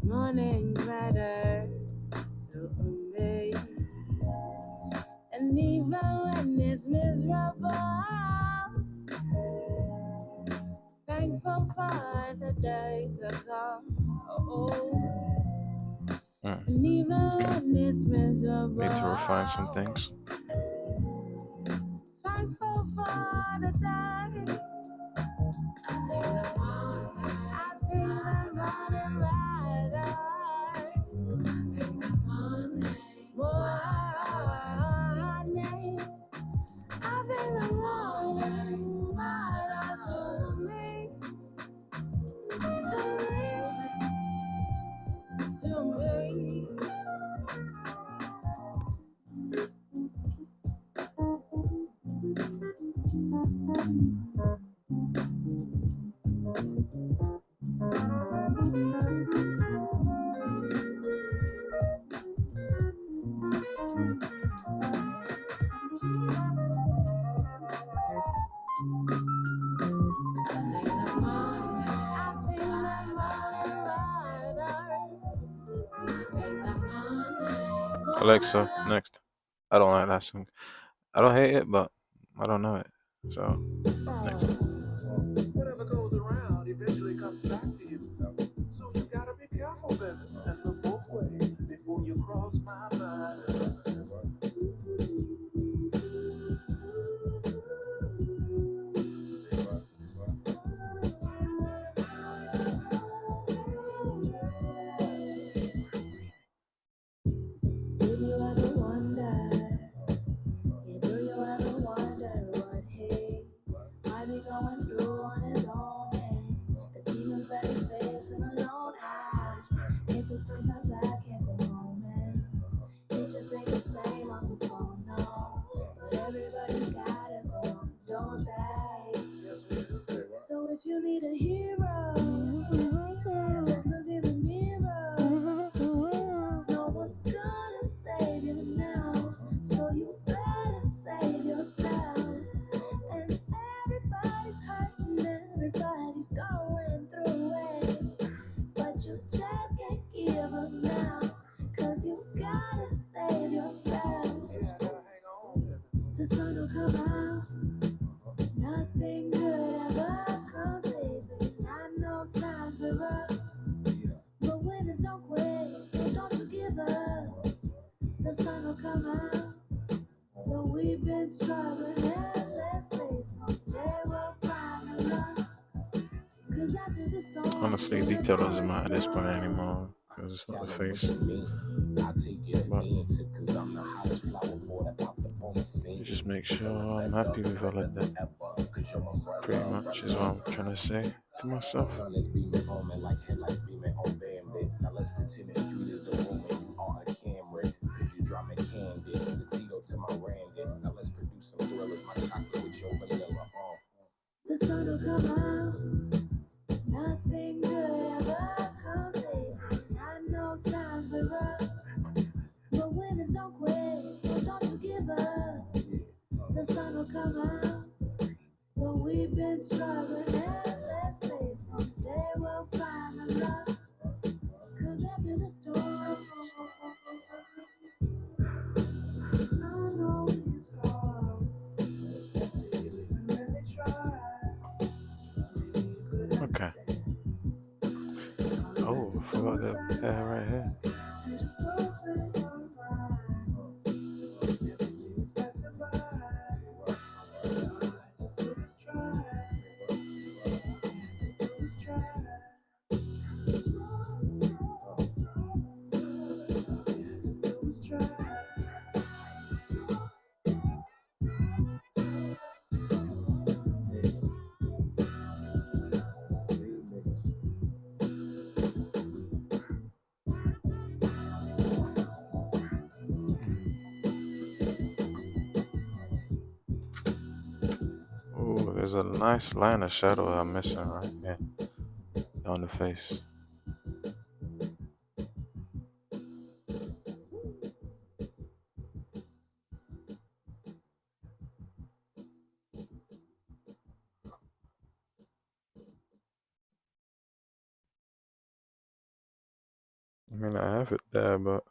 S2: Mornings matter to me. And even when it's miserable, thankful for the day to come. Oh, and even when it's miserable,
S1: Need to refine some things.
S2: thankful for the day. I think I'm running right. I think I'm running right to me, to me.
S1: Alexa, next. I don't like that song. I don't hate it, but I don't know it. So, next.
S2: Whatever goes around eventually comes back to you. So you gotta be careful, baby, and look both ways before you cross my mind. Did you ever wonder? Yeah, do you ever wonder what he might be going through on his own? And the demons that he's facing alone. I hate that sometimes I can't go home and it just ain't the same on the phone, no. But everybody's gotta go on, don't they? So if you need a hero, just look in the mirror. No one's gonna save you now, so you better save yourself. And everybody's hurting, everybody's going through it, but you just can't give up now, 'cause you gotta save yourself. The sun will come out, nothing good ever comes easy. I know times are rough, but winners don't quit, so don't you give up. The sun will come out, but we've been struggling endlessly, someday we'll find a love. 'Cause after the storm,
S1: Honestly, detail doesn't matter at this point anymore because it's not the face. But you just make sure I'm happy with all of that. Pretty much is what I'm trying to say to myself.
S2: the sun will come out, nothing good ever comes easy. I know times are rough, but winners don't quit, so don't you give up. The sun will come out, but we've been struggling endlessly, someday we'll find a love. 'Cause after the storm, I know it's hard. Really try.
S1: Okay. Oh, I forgot the hair right here.
S2: Just open your mind. Everything's passing by. Just try. Just try. Just try.
S1: Oh, there's a nice line of shadow I'm missing right here down the face. I mean, I have it there, but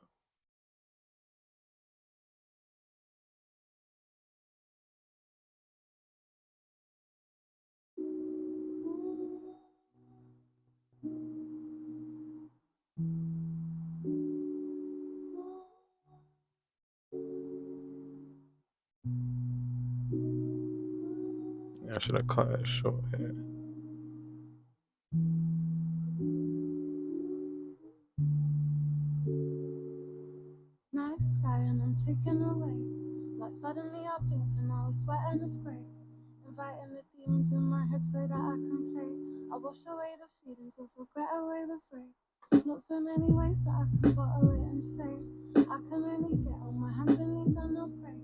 S1: yeah, I should have cut it short here.
S2: Night sky and I'm taken away. Like suddenly I blinked and I was sweating it's grey. Inviting the demons in my head so that I can play. I wash away the feelings of regret away the fray. Not so many ways that I can bottle it and say I can only get on my hands and knees and I'll pray.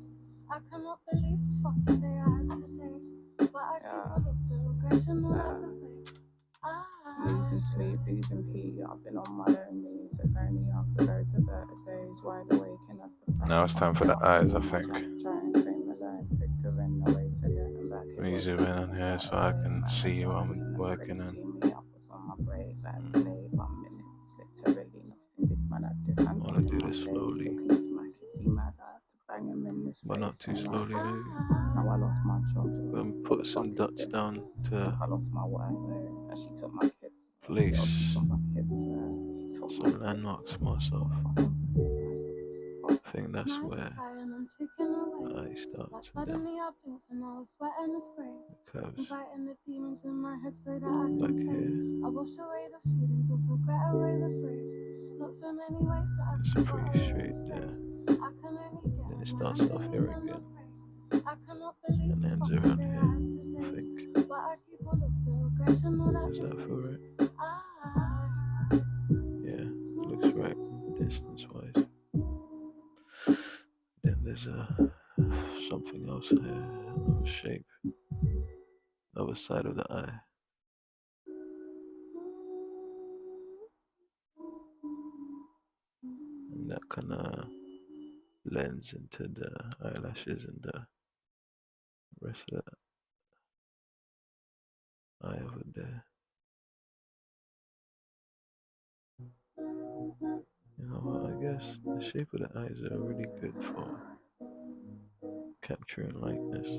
S2: I cannot believe the fucking day I had today. But I keep all of the regression all out the way. Losing sleep, losing pee. I've been on my own knees. If only I could go to better days. Wide awake and up the
S1: Now it's time for the eyes, I think.
S2: Trying to claim alone, figuring a way to get them back.
S1: Let me zoom in on here so I can see what I'm working on.
S2: I was on my break, like delayed 1 minute. Literally nothing did man at this
S1: I
S2: hand.
S1: want to do this slowly, but not too slowly, maybe.
S2: Now I lost my job.
S1: Put some dots down to
S2: I lost my wife. She took my kids.
S1: place some landmarks for myself. I think that's where the eye starts, and then the curves like here. It's pretty straight there. Then it starts off here again and ends around here, I think. Is that for it? Yeah, looks right distance wise. Then there's something else here, another shape, other side of the eye. And that kind of blends into the eyelashes and the rest of the eye over there. You know what, I guess the shape of the eyes are really good for capturing likeness.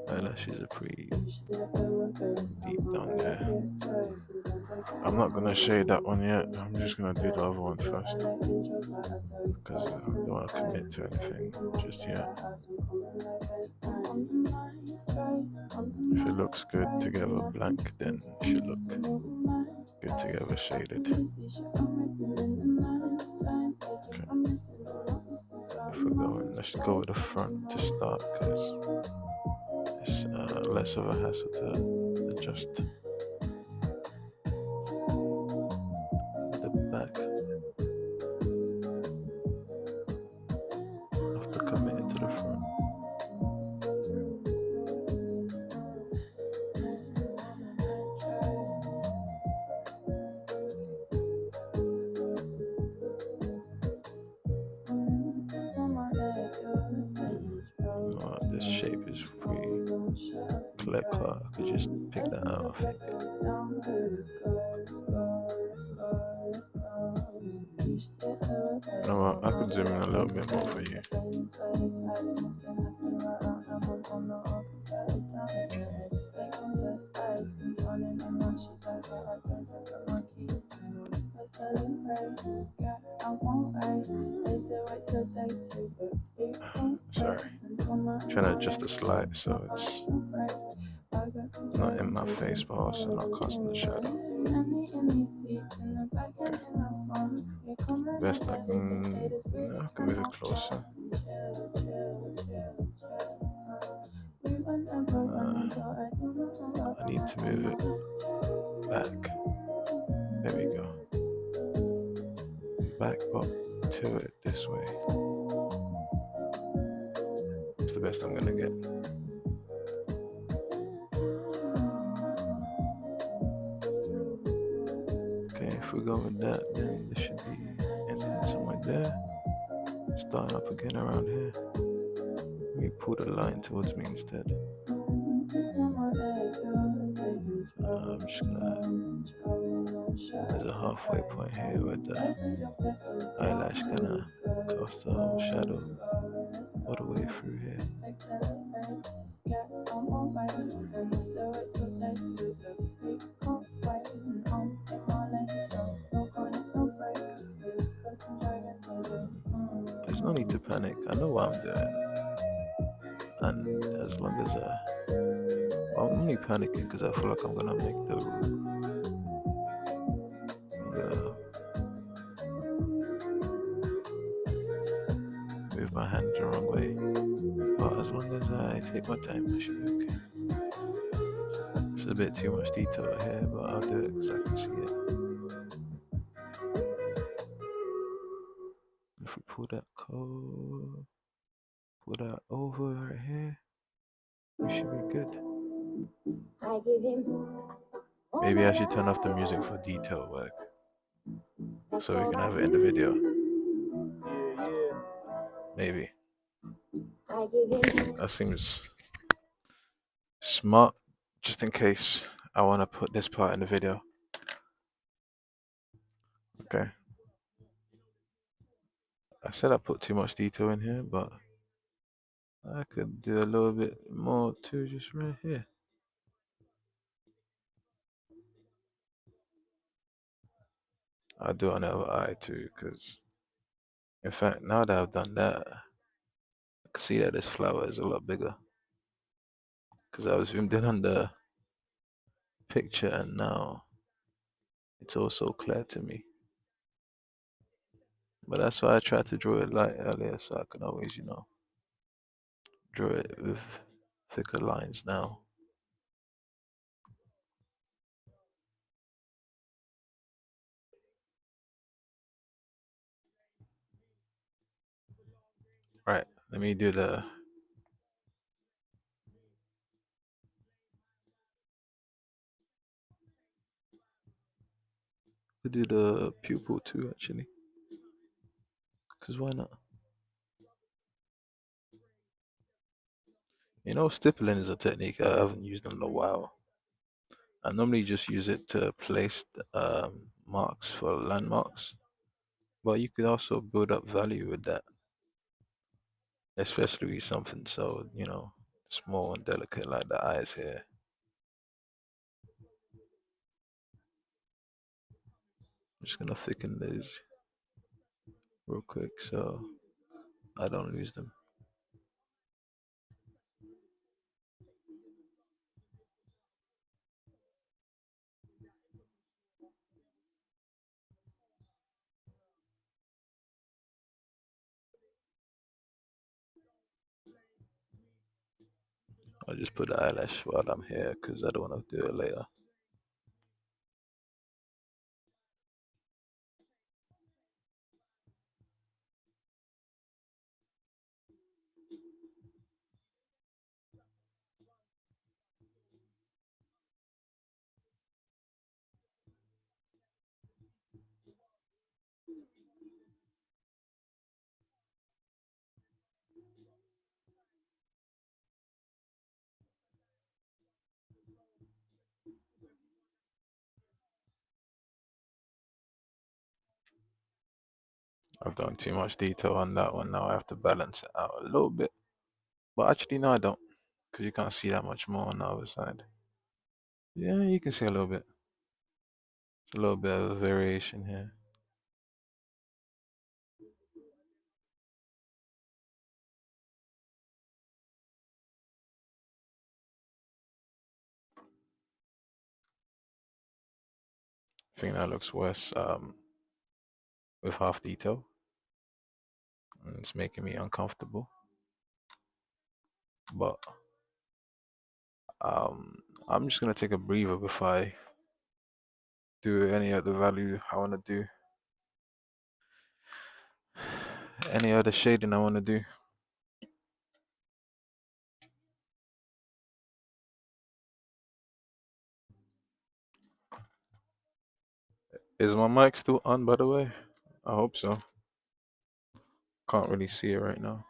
S1: Eyelashes are pretty deep down there. I'm not gonna shade that one yet. I'm just gonna do the other one first because I don't want to commit to anything just yet. If it looks good together blank, then it should look good together shaded. Okay. If we're going, let's go with the front to start because it's less of a hassle to adjust. The back after committing to the front. This shape is pretty clear cut. I could just pick that out, I think. You know what? I could zoom in a little bit more for you. Sorry. I'm trying to adjust the slide so it's not in my face but also not casting the shadow. Okay. Best I can, I can move it closer. I need to move it back. There we go. Back up to it this way. It's the best I'm gonna get. Okay, if we go with that, then this should be ending somewhere there, starting up again around here. Let me pull the line towards me instead. I'm just gonna. There's a halfway point here where the eyelash kind of casts a shadow all the way through here. There's no need to panic. I know what I'm doing, and as long as I'm only panicking because I feel like I'm gonna make the. I'm gonna move my hand the wrong way, but as long as I take my time, I should be okay. It's a bit too much detail here, but I'll do it because I can see it. If we pull that code, pull that over right here, we should be good. Maybe I should turn off the music for detail work, so we can have it in the video. Maybe. That seems smart, just in case I want to put this part in the video. Okay. I said I put too much detail in here, but I could do a little bit more too, just right here. I'll do another eye too, because in fact, now that I've done that, I can see that this flower is a lot bigger. Because I was zoomed in on the picture and now it's also clear to me. But that's why I tried to draw it light earlier, so I can always, draw it with thicker lines now. Right, let me do the pupil too, actually. Because why not? Stippling is a technique I haven't used in a while. I normally just use it to place marks for landmarks, but you could also build up value with that, especially with something so, small and delicate like the eyes here. I'm just gonna thicken these real quick so I don't lose them. I'll just put the eyelash while I'm here because I don't want to do it later. I've done too much detail on that one. Now I have to balance it out a little bit. But actually, no, I don't, because you can't see that much more on the other side. Yeah, you can see a little bit. It's a little bit of a variation here. I think that looks worse with half detail. And it's making me uncomfortable. But I'm just gonna take a breather before I do any other value I want to do. Any other shading I want to do. Is my mic still on, by the way? I hope so. Can't really see it right now.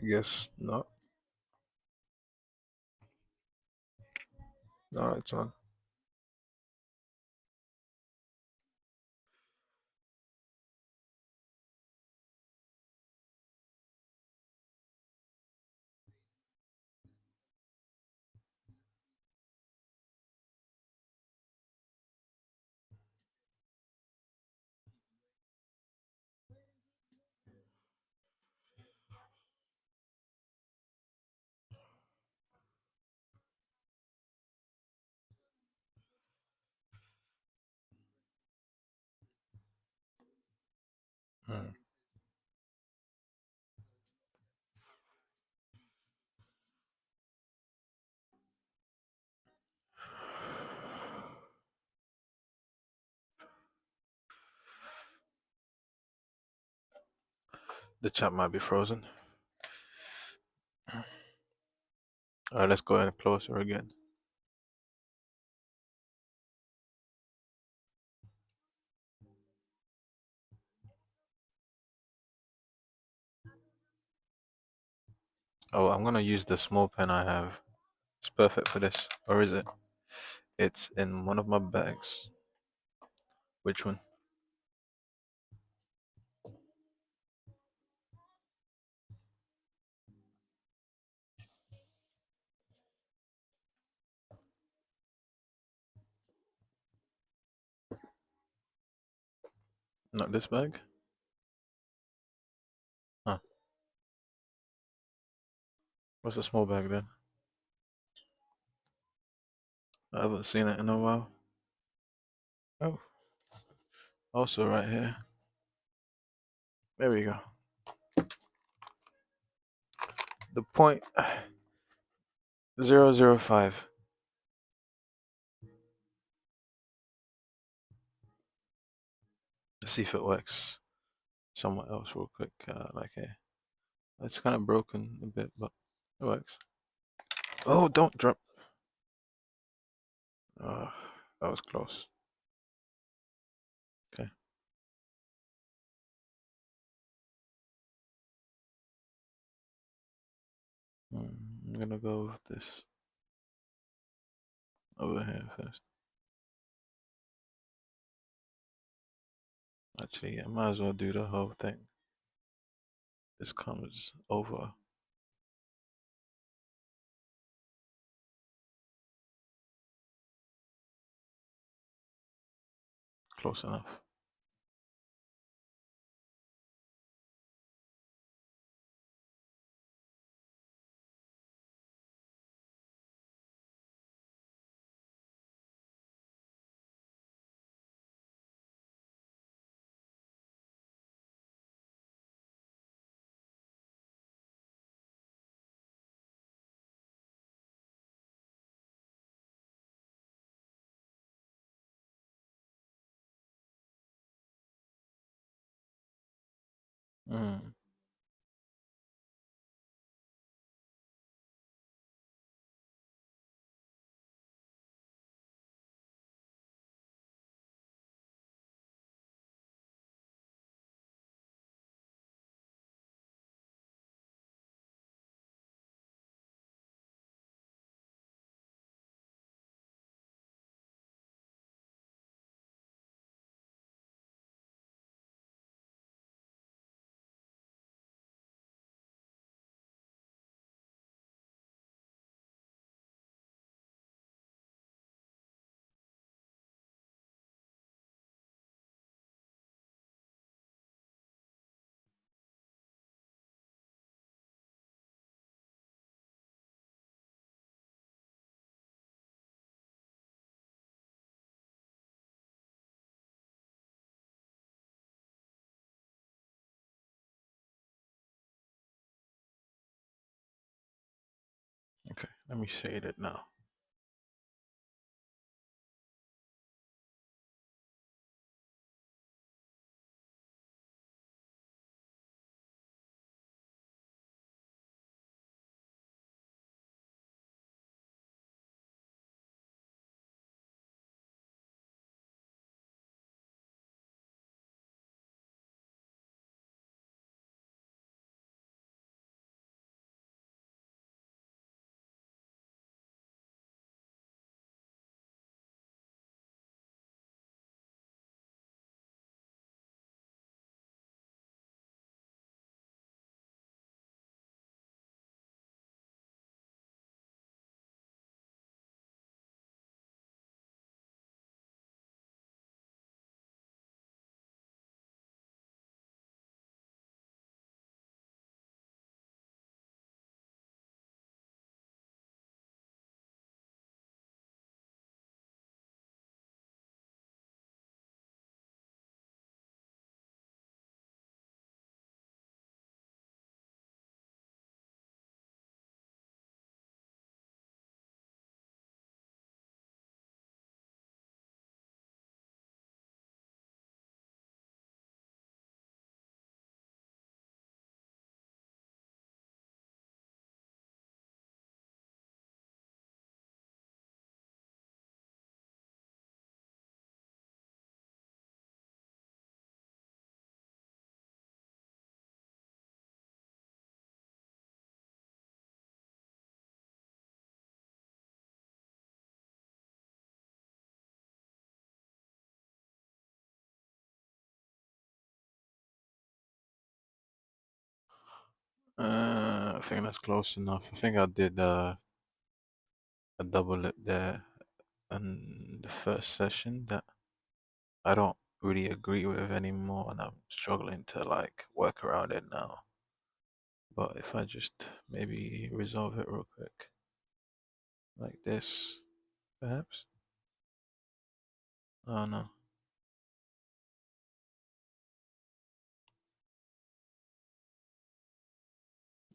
S1: I guess not. No, it's on. Hmm. The chat might be frozen. Alright, let's go in closer again. Oh, I'm gonna use the small pen I have. It's perfect for this. Or is it? It's in one of my bags. Which one? Not this bag? Huh. What's the small bag then? I haven't seen it in a while. Oh, also right here. There we go. The point 005. Let's see if it works somewhere else real quick. Like here. It's kind of broken a bit, but it works. Oh, don't drop. Uh, that was close. Okay. I'm gonna go with this over here first. Actually, I might as well do the whole thing. This comes over. Close enough. Mm. Let me shade it now. I think that's close enough. I think I did a double lip there in the first session that I don't really agree with anymore, and I'm struggling to like work around it now. But if I just maybe resolve it real quick, like this, perhaps. Oh no.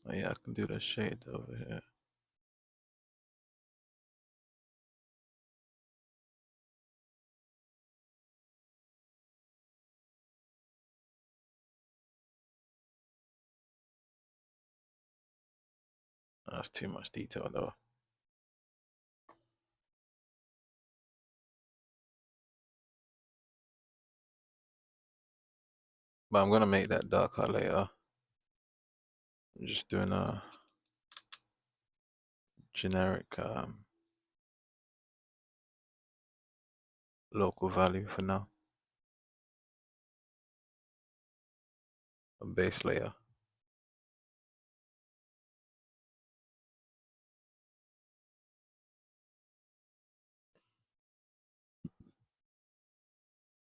S1: Oh yeah, I can do the shade over here. That's too much detail though. But I'm gonna make that darker later. I'm just doing a generic local value for now, a base layer.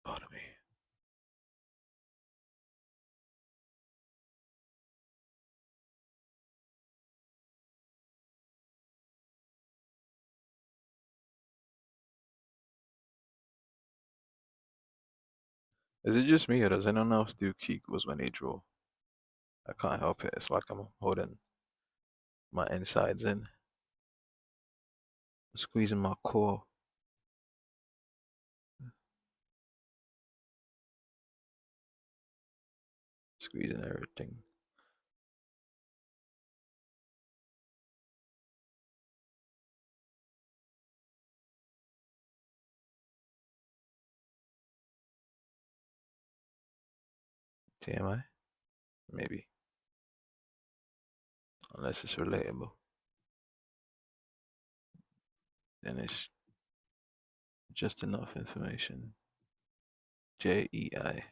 S1: Pardon me. Is it just me or does anyone else do kegels when they draw? I can't help it. It's like I'm holding my insides in, squeezing my core. Squeezing everything. TMI? Maybe. Unless it's relatable. Then it's just enough information. JEI.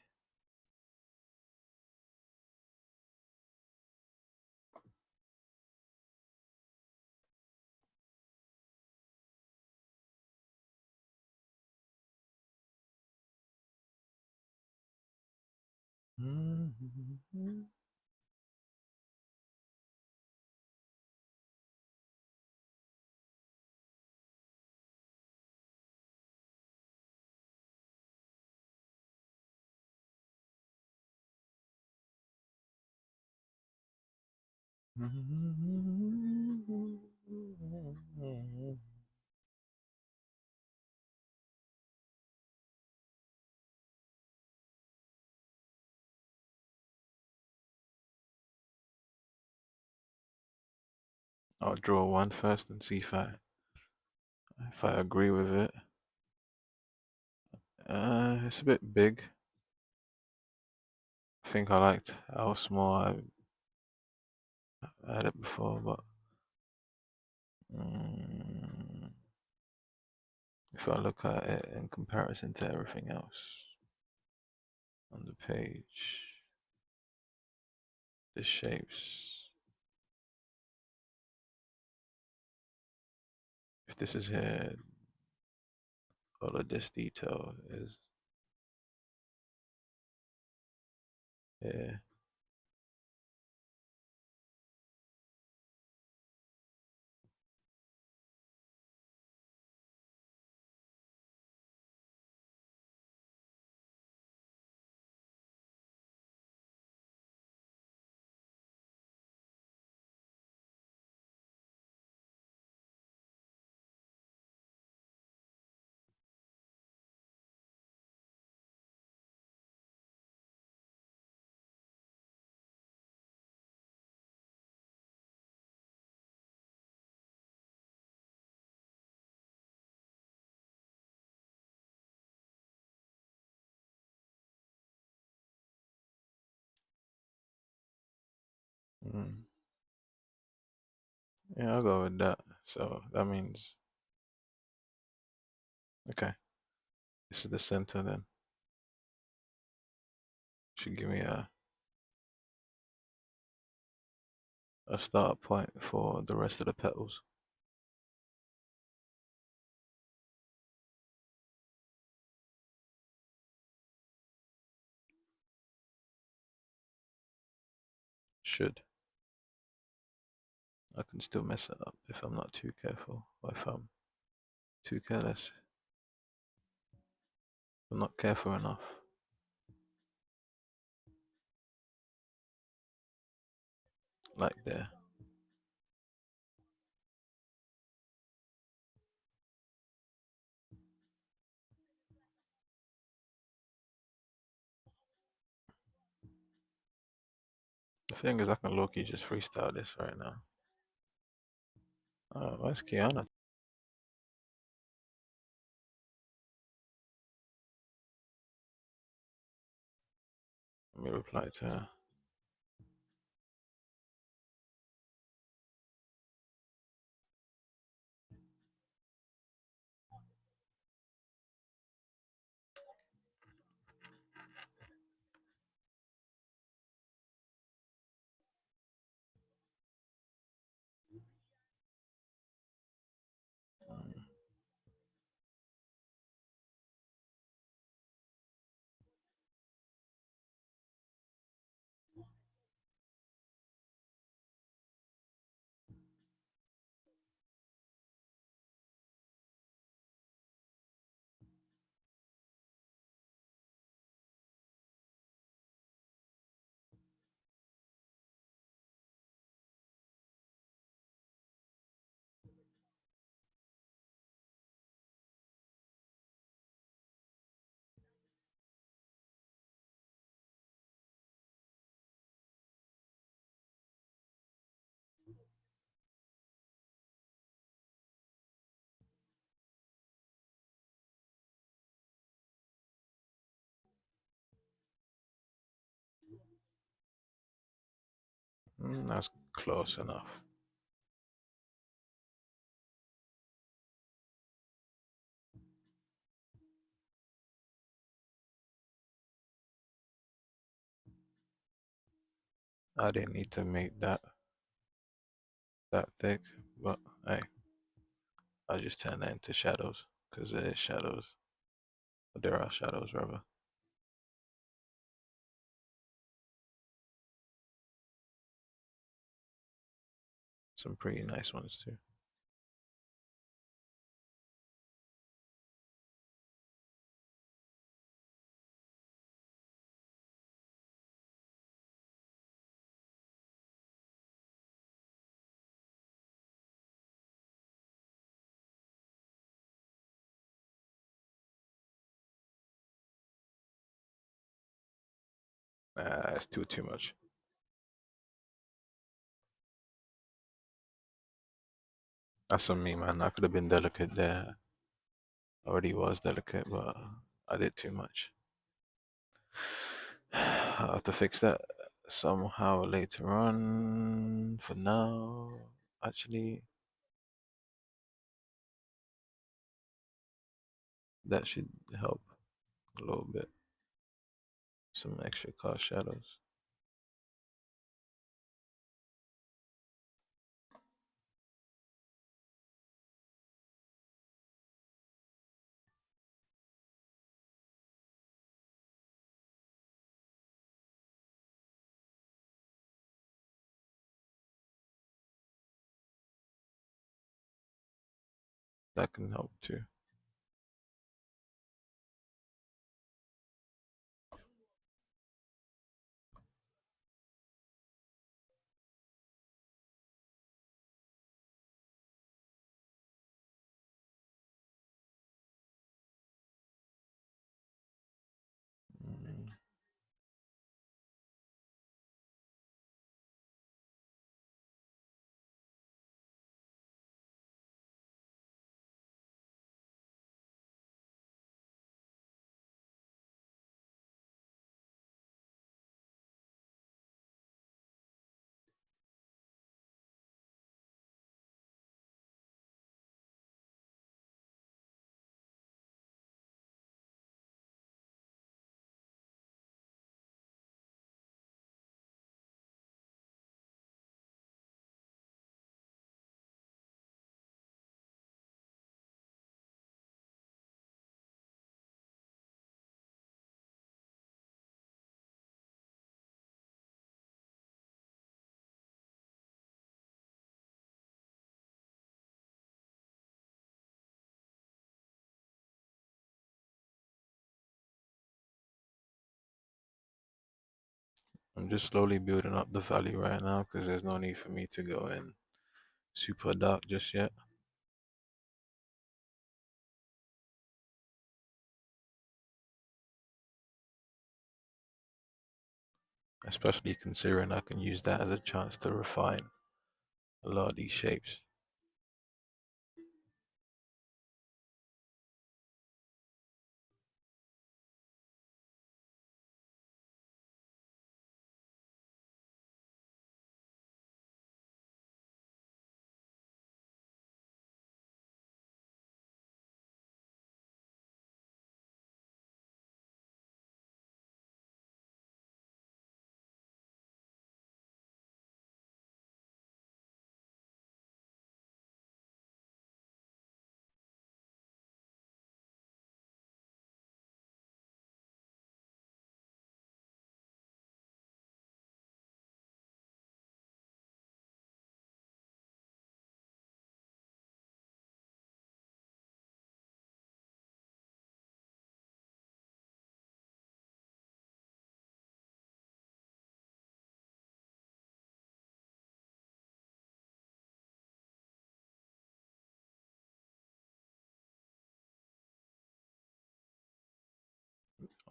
S1: I'll draw one first and see if I agree with it. It's a bit big. I think I liked how small I had it before, but mm, if I look at it in comparison to everything else on the page, the shapes, if this is here, all of this detail is here. Mm. Yeah, I'll go with that. So that means, okay, this is the center then. Should give me a start point for the rest of the petals. Should. I can still mess it up if I'm not too careful, or if I'm too careless. If I'm not careful enough. Like there. The thing is, I can low-key just freestyle this right now. Oh, where's Kiana? Let me reply to her. Mm. That's close enough. I didn't need to make that thick, but hey, I just turn that into shadows because it is shadows. There are shadows, rather. Some pretty nice ones too. It's too much. That's on me, man. I could have been delicate there. Already was delicate, but I did too much. I'll have to fix that somehow later on. For now, actually, that should help a little bit. Some extra cast shadows. That can help too. Mm, I'm just slowly building up the value right now because there's no need for me to go in super dark just yet. Especially considering I can use that as a chance to refine a lot of these shapes.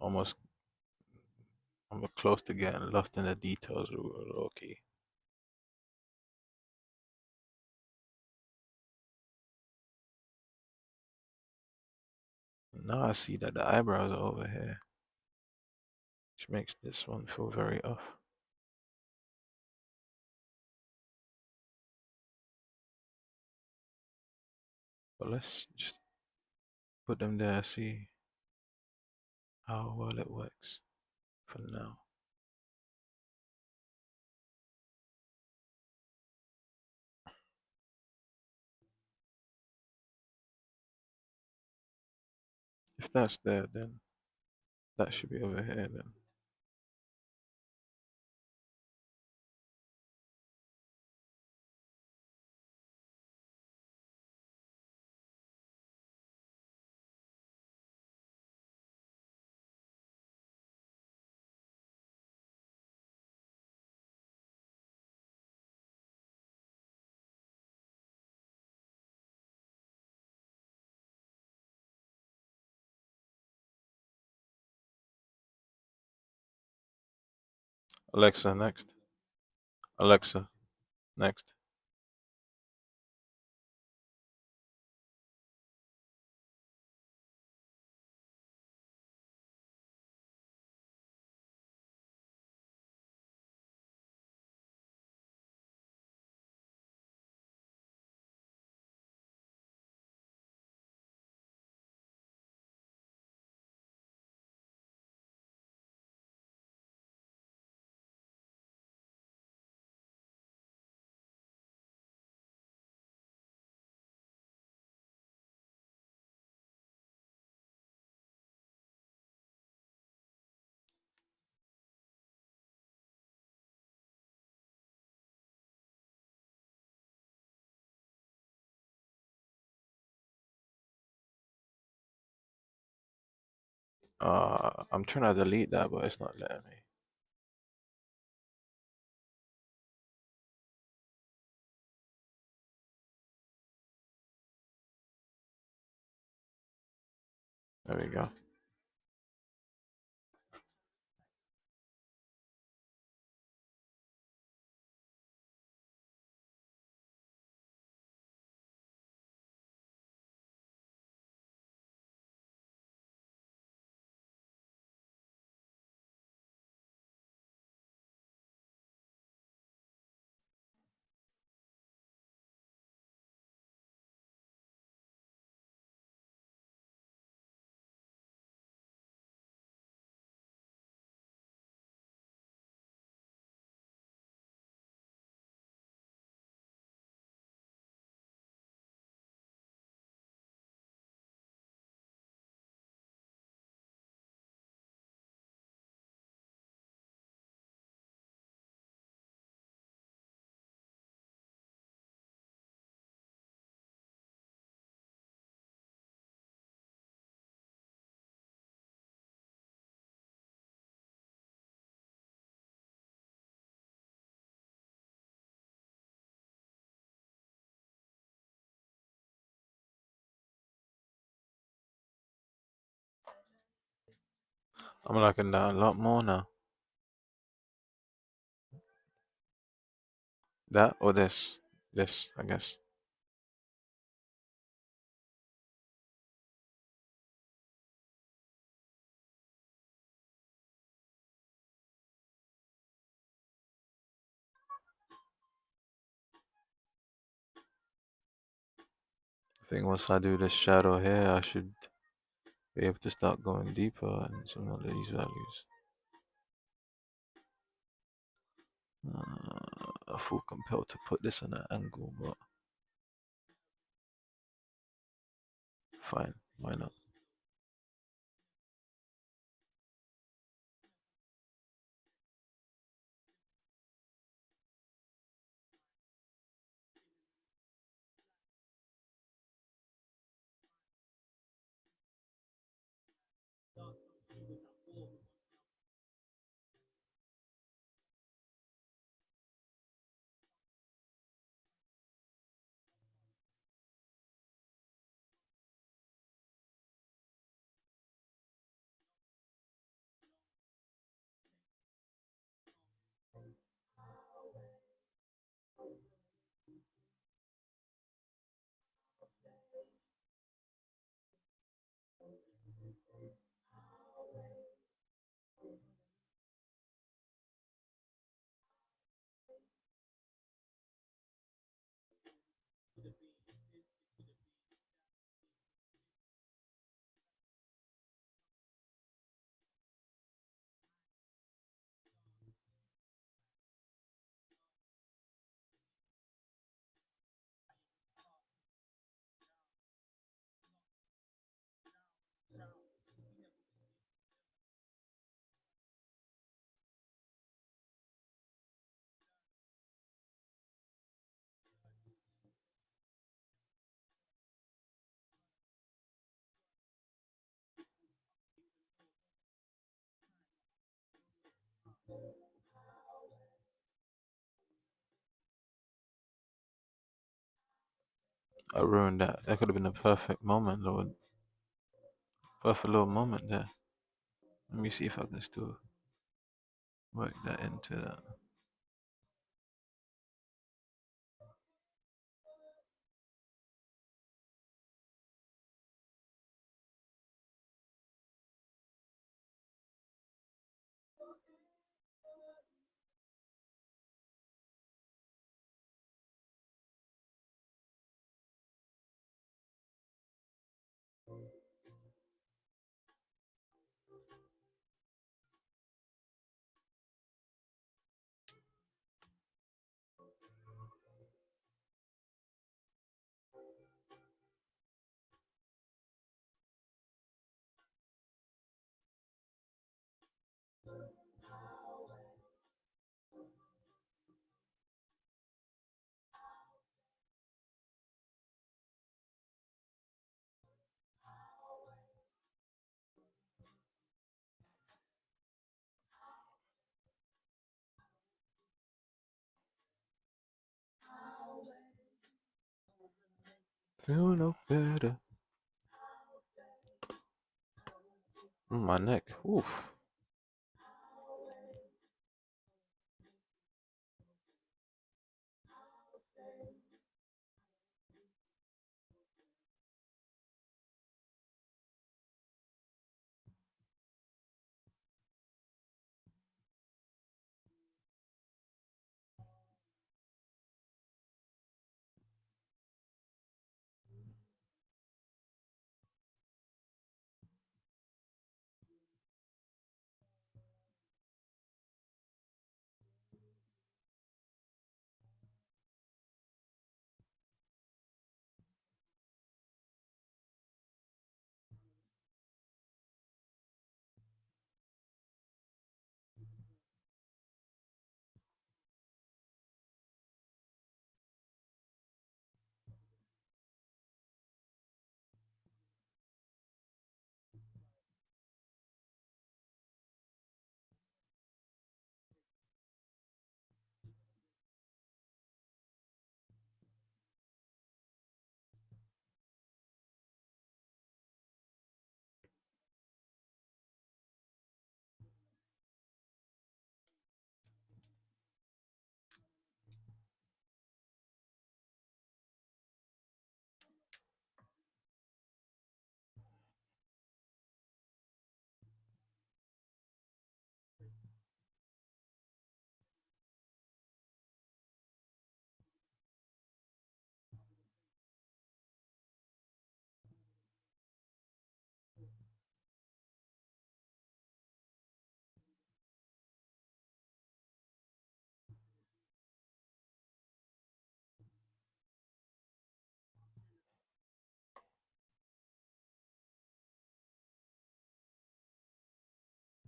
S1: Almost, I'm close to getting lost in the details, low key. Now I see that the eyebrows are over here, which makes this one feel very off. But let's just put them there, see how well it works for now. If that's there, then that should be over here then. Alexa, next. Alexa, next. I'm trying to delete that, but it's not letting me. There we go. I'm liking that a lot more now. That or this? This, I guess. I think once I do this shadow here, I should be able to start going deeper in some of these values. I feel compelled to put this on an angle, but fine, why not? I ruined that. That could have been a perfect moment, Lord. Perfect little moment there. Let me see if I can still work that into that. Feel no better. My neck. Oof.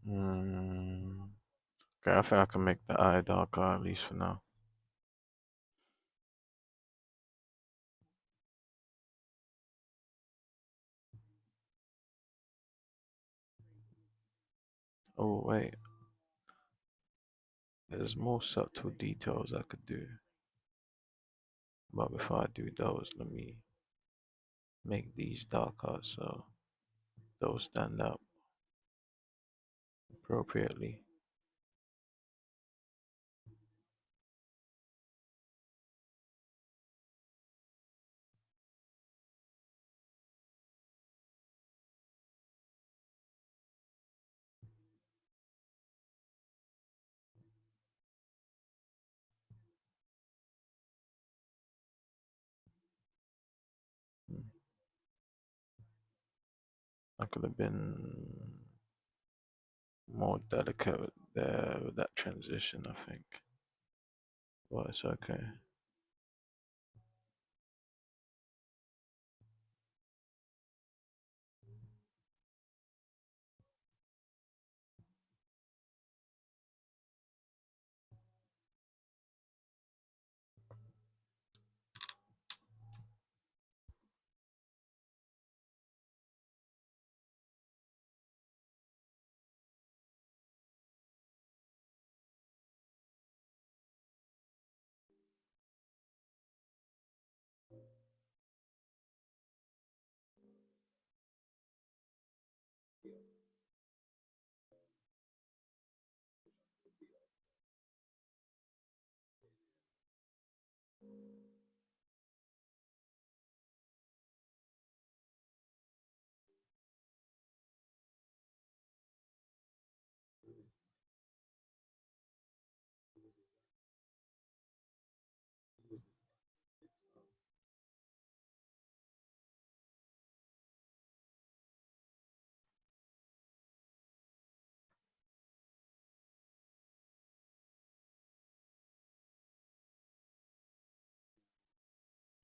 S1: Mm. Okay, I think I can make the eye darker at least for now. Oh wait, there's more subtle details I could do. But before I do those, let me make these darker so those stand out appropriately. Hmm. I could have been more delicate there with that transition, I think. But it's okay.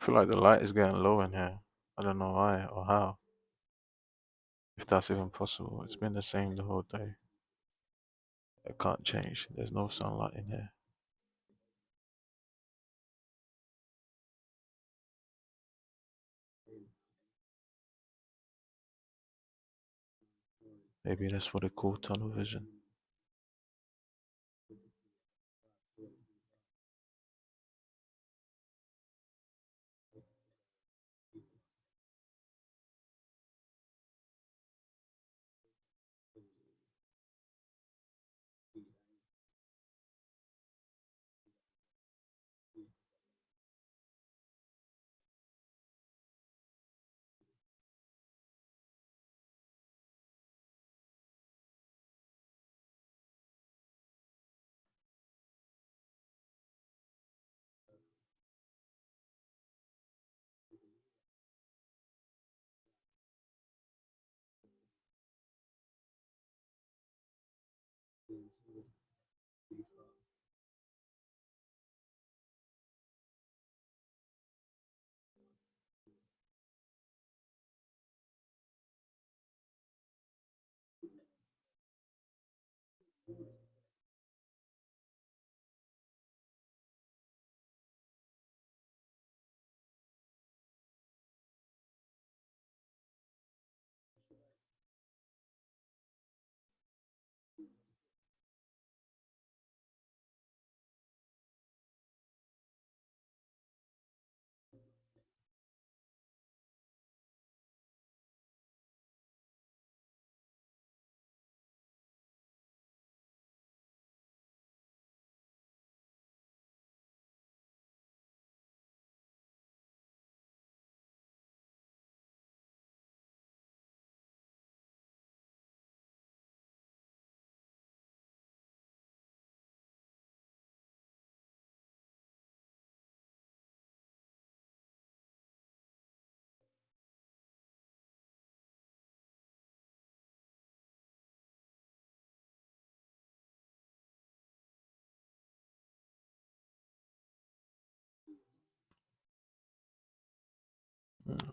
S1: feel like the light is getting low in here. I don't know why or how. If that's even possible. It's been the same the whole day. It can't change. There's no sunlight in here. Maybe that's what they call tunnel vision.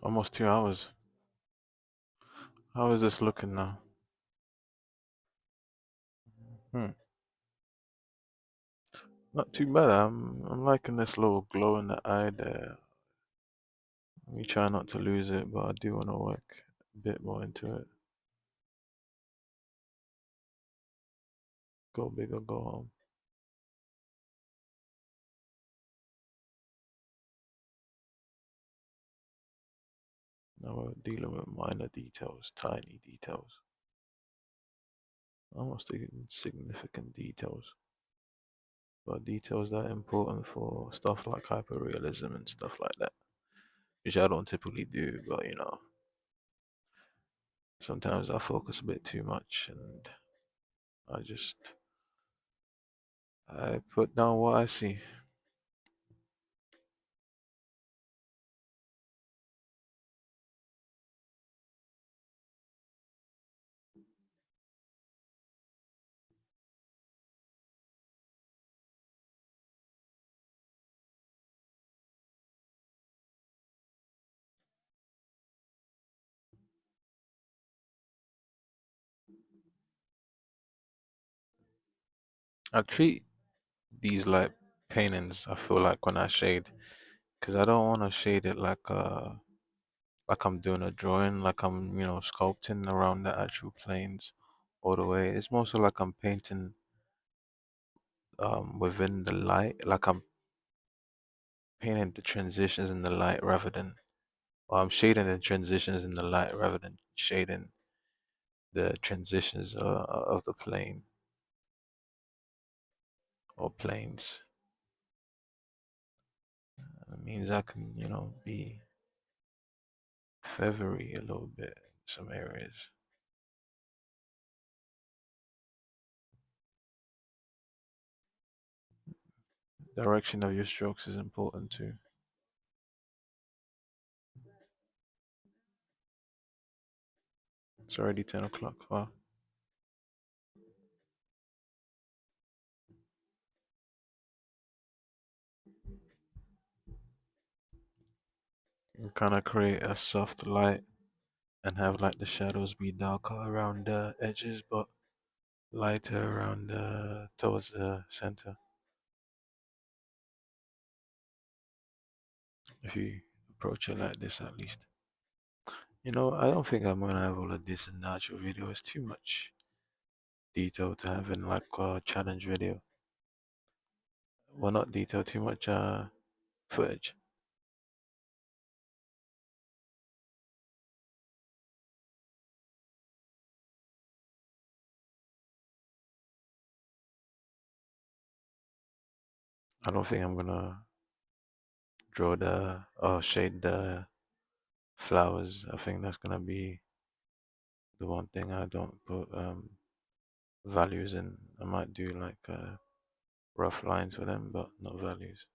S1: Almost 2 hours. How is this looking now? Hmm. Not too bad. I'm liking this little glow in the eye there. We try not to lose it, but I do want to work a bit more into it. Go big or go home. Now we're dealing with minor details, tiny details, almost insignificant details, but details that are important for stuff like hyperrealism and stuff like that, which I don't typically do, but sometimes I focus a bit too much and I just I put down what I see. I treat these like paintings, I feel like when I shade, because I don't want to shade it like I'm doing a drawing, like I'm, sculpting around the actual planes all the way. It's mostly like I'm painting within the light, like I'm painting the transitions in the light rather than, or I'm shading the transitions in the light rather than shading the transitions of the plane or planes. It means I can, be feathery a little bit in some areas. Direction of your strokes is important too. It's already 10 o'clock. Wow. kind of create a soft light and have like the shadows be darker around the edges, but lighter around towards the center. If you approach it like this, at least. I don't think I'm gonna have all of this in the actual video. It's too much detail to have in like a challenge video. Well, not detail, too much footage. I don't think I'm gonna draw shade the flowers. I think that's gonna be the one thing I don't put values in. I might do like rough lines for them, but not values.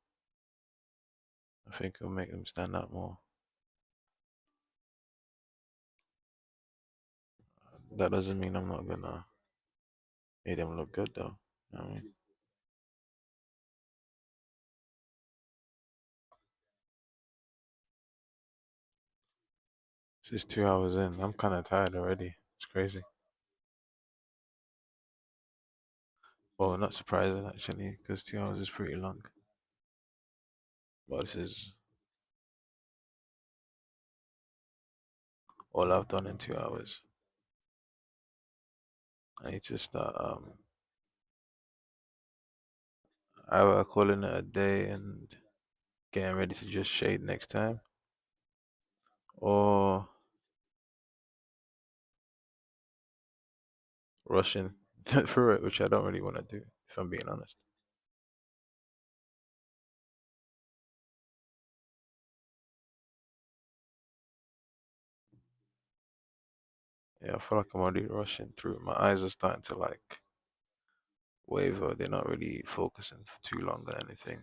S1: I think it'll make them stand out more. That doesn't mean I'm not gonna make them look good though. You know what I mean? It's just 2 hours in. I'm kind of tired already. It's crazy. Well, not surprising actually, because 2 hours is pretty long. But this is all I've done in 2 hours. I need to start either calling it a day and getting ready to just shade next time, or rushing through it, which I don't really want to do, if I'm being honest. Yeah, I feel like I'm already rushing through. My eyes are starting to like waver. They're not really focusing for too long on anything.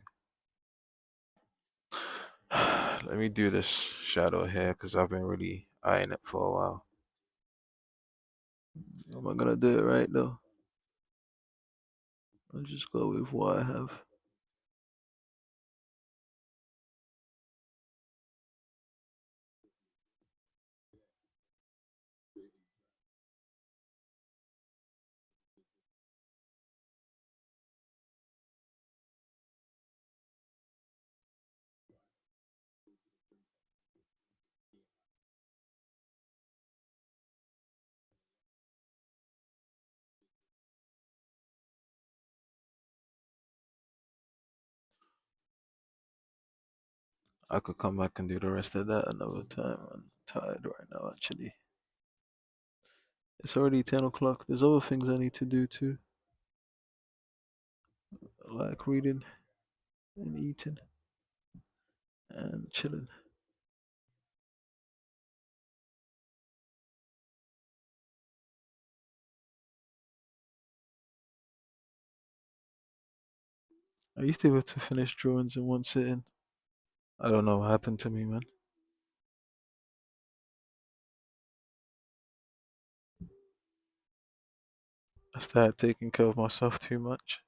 S1: Let me do this shadow here because I've been really eyeing it for a while. Am I gonna do it right though? I'll just go with what I have. I could come back and do the rest of that another time. I'm tired right now, actually. It's already 10 o'clock. There's other things I need to do too, like reading and eating and chilling. I used to be able to finish drawings in one sitting. I don't know what happened to me, man. I started taking care of myself too much.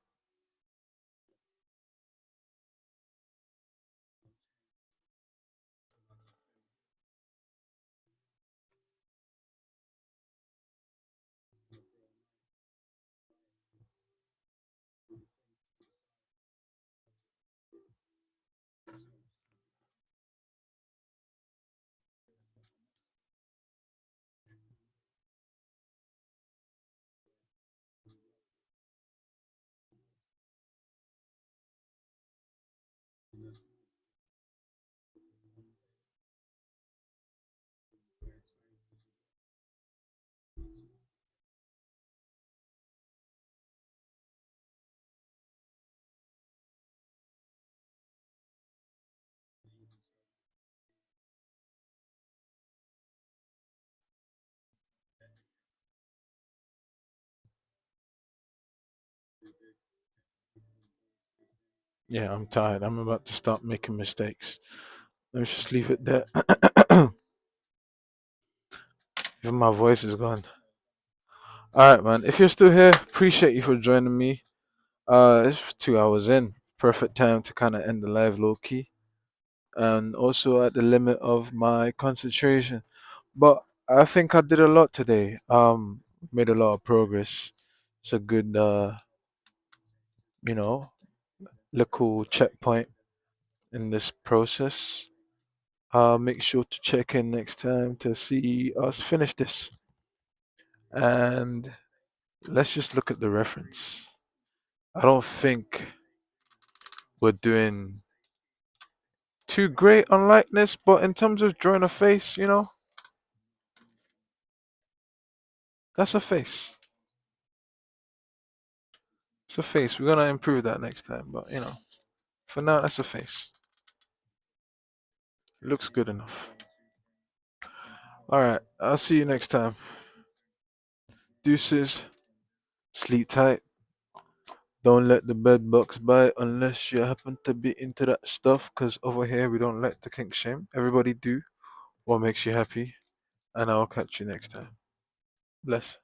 S1: Yeah, I'm tired. I'm about to start making mistakes. Let's just leave it there. Even my voice is gone. All right, man. If you're still here, appreciate you for joining me. It's 2 hours in. Perfect time to kind of end the live low key. and also at the limit of my concentration. But I think I did a lot today. Made a lot of progress. It's a good, you know, little checkpoint in this process. Make sure to check in next time to see us finish this. And let's just look at the reference. I don't think we're doing too great on likeness, but in terms of drawing a face, that's a face. It's a face. We're gonna improve that next time, but for now, that's a face. It looks good enough. All right, I'll see you next time. Deuces. Sleep tight. Don't let the bed bugs bite unless you happen to be into that stuff, because over here we don't let the kink shame. Everybody do what makes you happy, and I'll catch you next time. Bless.